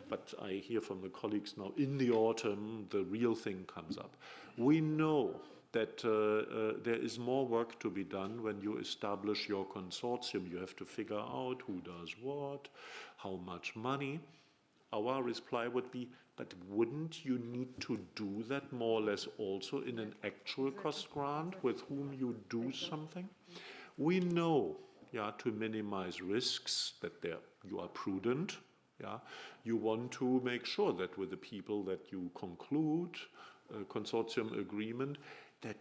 but I hear from the colleagues now, in the autumn, the real thing comes up. We know that there is more work to be done when you establish your consortium. You have to figure out who does what, how much money. Our reply would be, but wouldn't you need to do that more or less also in an actual cost grant with whom you do something? We know, yeah, to minimize risks, that you are prudent. Yeah, you want to make sure that with the people that you conclude a consortium agreement, that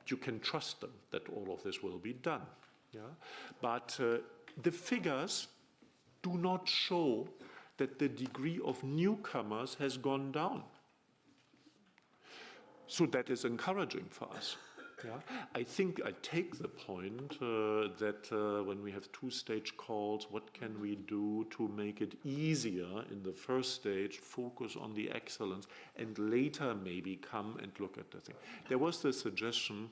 you can trust them, that all of this will be done. Yeah? But the figures do not show that the degree of newcomers has gone down. So that is encouraging for us. Yeah? I think I take the point that when we have two-stage calls, what can we do to make it easier in the first stage, focus on the excellence, and later maybe come and look at the thing. There was the suggestion,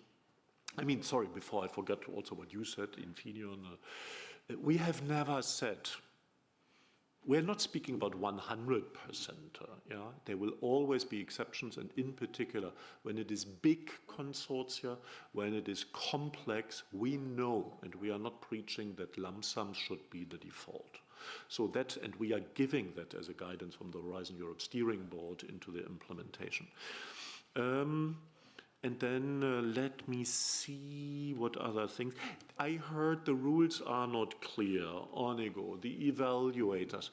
I mean, sorry, before I forget also what you said, Infineon, we have never said, we're not speaking about 100%. Yeah? There will always be exceptions, and in particular, when it is big consortia, when it is complex, we know, and we are not preaching that lump sums should be the default. So that, and we are giving that as a guidance from the Horizon Europe Steering Board into the implementation. And then let me see what other things. I heard the rules are not clear, Onego, the evaluators.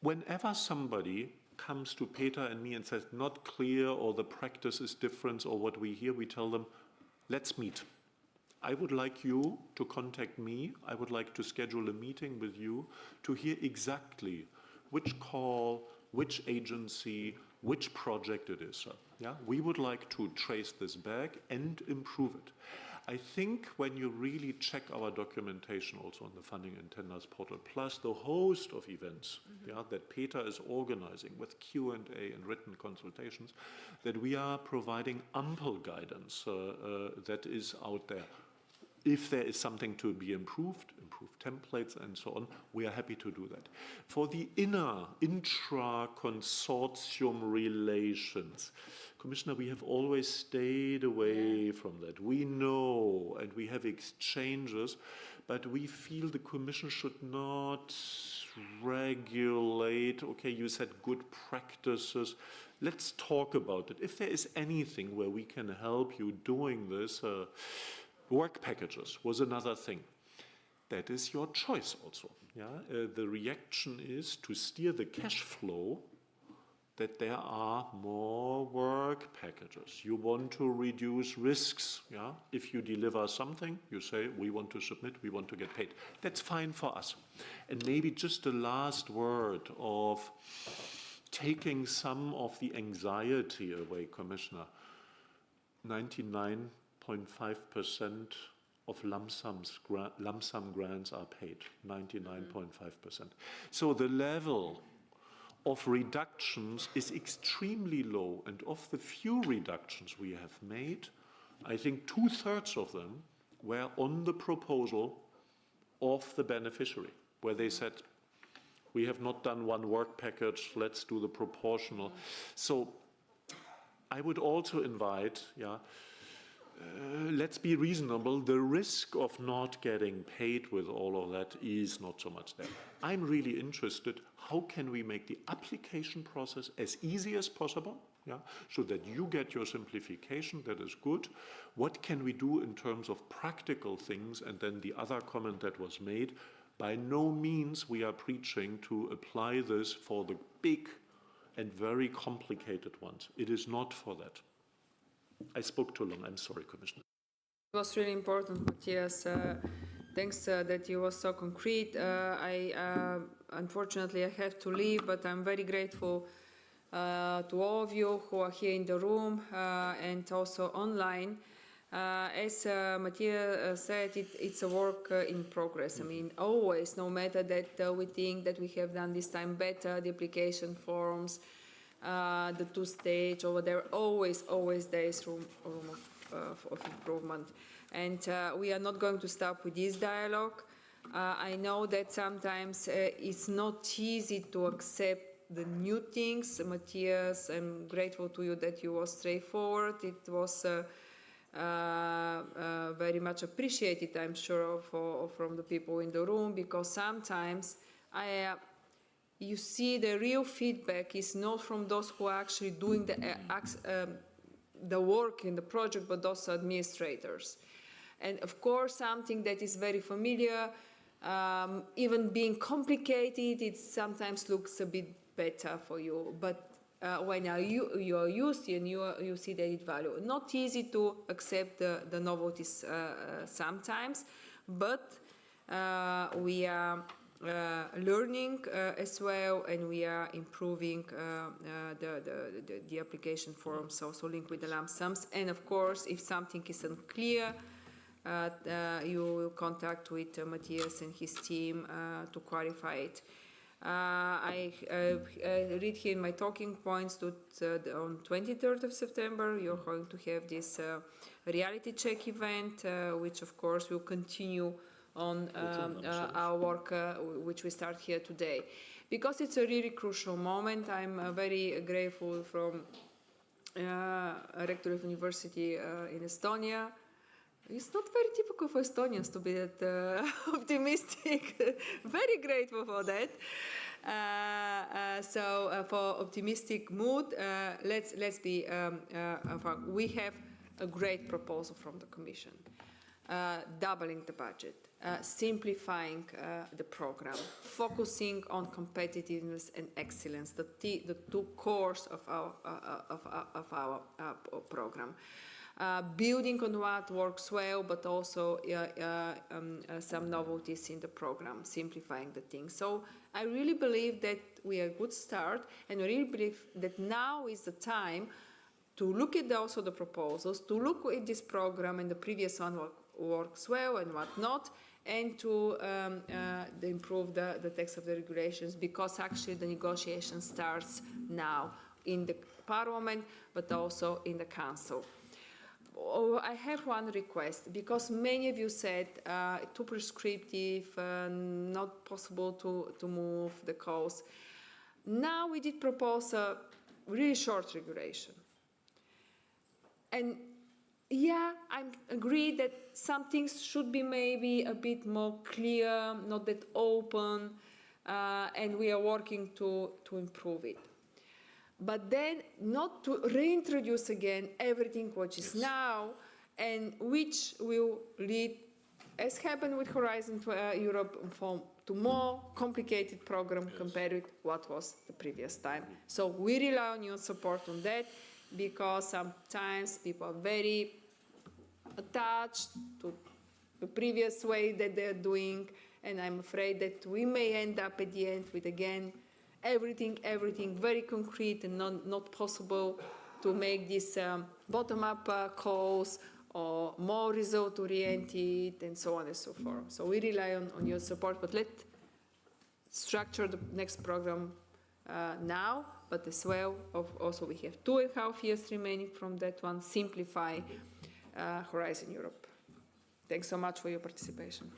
Whenever somebody comes to Peter and me and says not clear or the practice is different or what we hear, we tell them, let's meet. I would like you to contact me. I would like to schedule a meeting with you to hear exactly which call, which agency, which project it is. Yeah? We would like to trace this back and improve it. I think when you really check our documentation also on the Funding and Tenders portal, plus the host of events yeah, that Peter is organizing with Q&A and written consultations, that we are providing ample guidance that is out there. If there is something to be improved, improve templates and so on, we are happy to do that. For the intra-consortium relations, Commissioner, we have always stayed away from that. We know, and we have exchanges, but we feel the Commission should not regulate, okay, you said good practices. Let's talk about it. If there is anything where we can help you doing this, work packages was another thing. That is your choice also. Yeah? The reaction is to steer the cash flow that there are more work packages. You want to reduce risks. Yeah? If you deliver something, you say, we want to submit, we want to get paid. That's fine for us. And maybe just the last word of taking some of the anxiety away, Commissioner. 99.5% of lump sum grants are paid, 99.5%. So the level of reductions is extremely low, and of the few reductions we have made, I think 2/3 of them were on the proposal of the beneficiary, where they said, we have not done one work package, let's do the proportional. So I would also invite, let's be reasonable. The risk of not getting paid with all of that is not so much there. I'm really interested, how can we make the application process as easy as possible, so that you get your simplification, that is good. What can we do in terms of practical things? And then the other comment that was made, by no means we are preaching to apply this for the big and very complicated ones. It is not for that. I spoke too long. I'm sorry, Commissioner. It was really important, Matthias. Thanks that you were so concrete. Unfortunately, I have to leave, but I'm very grateful to all of you who are here in the room and also online. As Matthias said, it's a work in progress. I mean, always, no matter that we think that we have done this time better, the application forms, the two-stage over there, always there is room of improvement. And we are not going to stop with this dialogue. I know that sometimes it's not easy to accept the new things. Matthias, I'm grateful to you that you were straightforward. It was very much appreciated, I'm sure, from the people in the room, because sometimes you see the real feedback is not from those who are actually doing the work in the project, but also administrators. And of course, something that is very familiar, even being complicated, it sometimes looks a bit better for you. But when you are used and you see the added value. Not easy to accept the novelties sometimes, but we are learning as well, and we are improving the application forms, also linked with the lump sums. And of course, if something is unclear, you will contact with Matthias and his team to clarify it. I read here in my talking points that on 23rd of September you're going to have this reality check event, which of course will continue on our work which we start here today. Because it's a really crucial moment, I'm very grateful from Rector of University in Estonia. It's not very typical for Estonians to be that optimistic. Very grateful for that. So for optimistic mood, let's be we have a great proposal from the Commission. Doubling the budget, simplifying the program, focusing on competitiveness and excellence, the two cores of our program. Building on what works well, but also some novelties in the program, simplifying the things. So I really believe that we are a good start, and I really believe that now is the time to look at also the proposals, to look at this program and the previous one works well and what not, and to improve the text of the regulations, because actually the negotiation starts now in the Parliament, but also in the Council. I have one request, because many of you said too prescriptive, not possible to move the calls. Now we did propose a really short regulation. And yeah, I agree that some things should be maybe a bit more clear, not that open, and we are working to improve it. But then not to reintroduce again everything which is now, and which will lead, as happened with Horizon Europe, to more complicated program compared with what was the previous time. So we rely on your support on that, because sometimes people are very attached to the previous way that they're doing, and I'm afraid that we may end up at the end with, again, everything very concrete, and not possible to make this bottom-up calls or more result-oriented, and so on and so forth. So we rely on your support, but let's structure the next program now, but as well, also we have 2.5 years remaining from that one, simplify Horizon Europe. Thanks so much for your participation.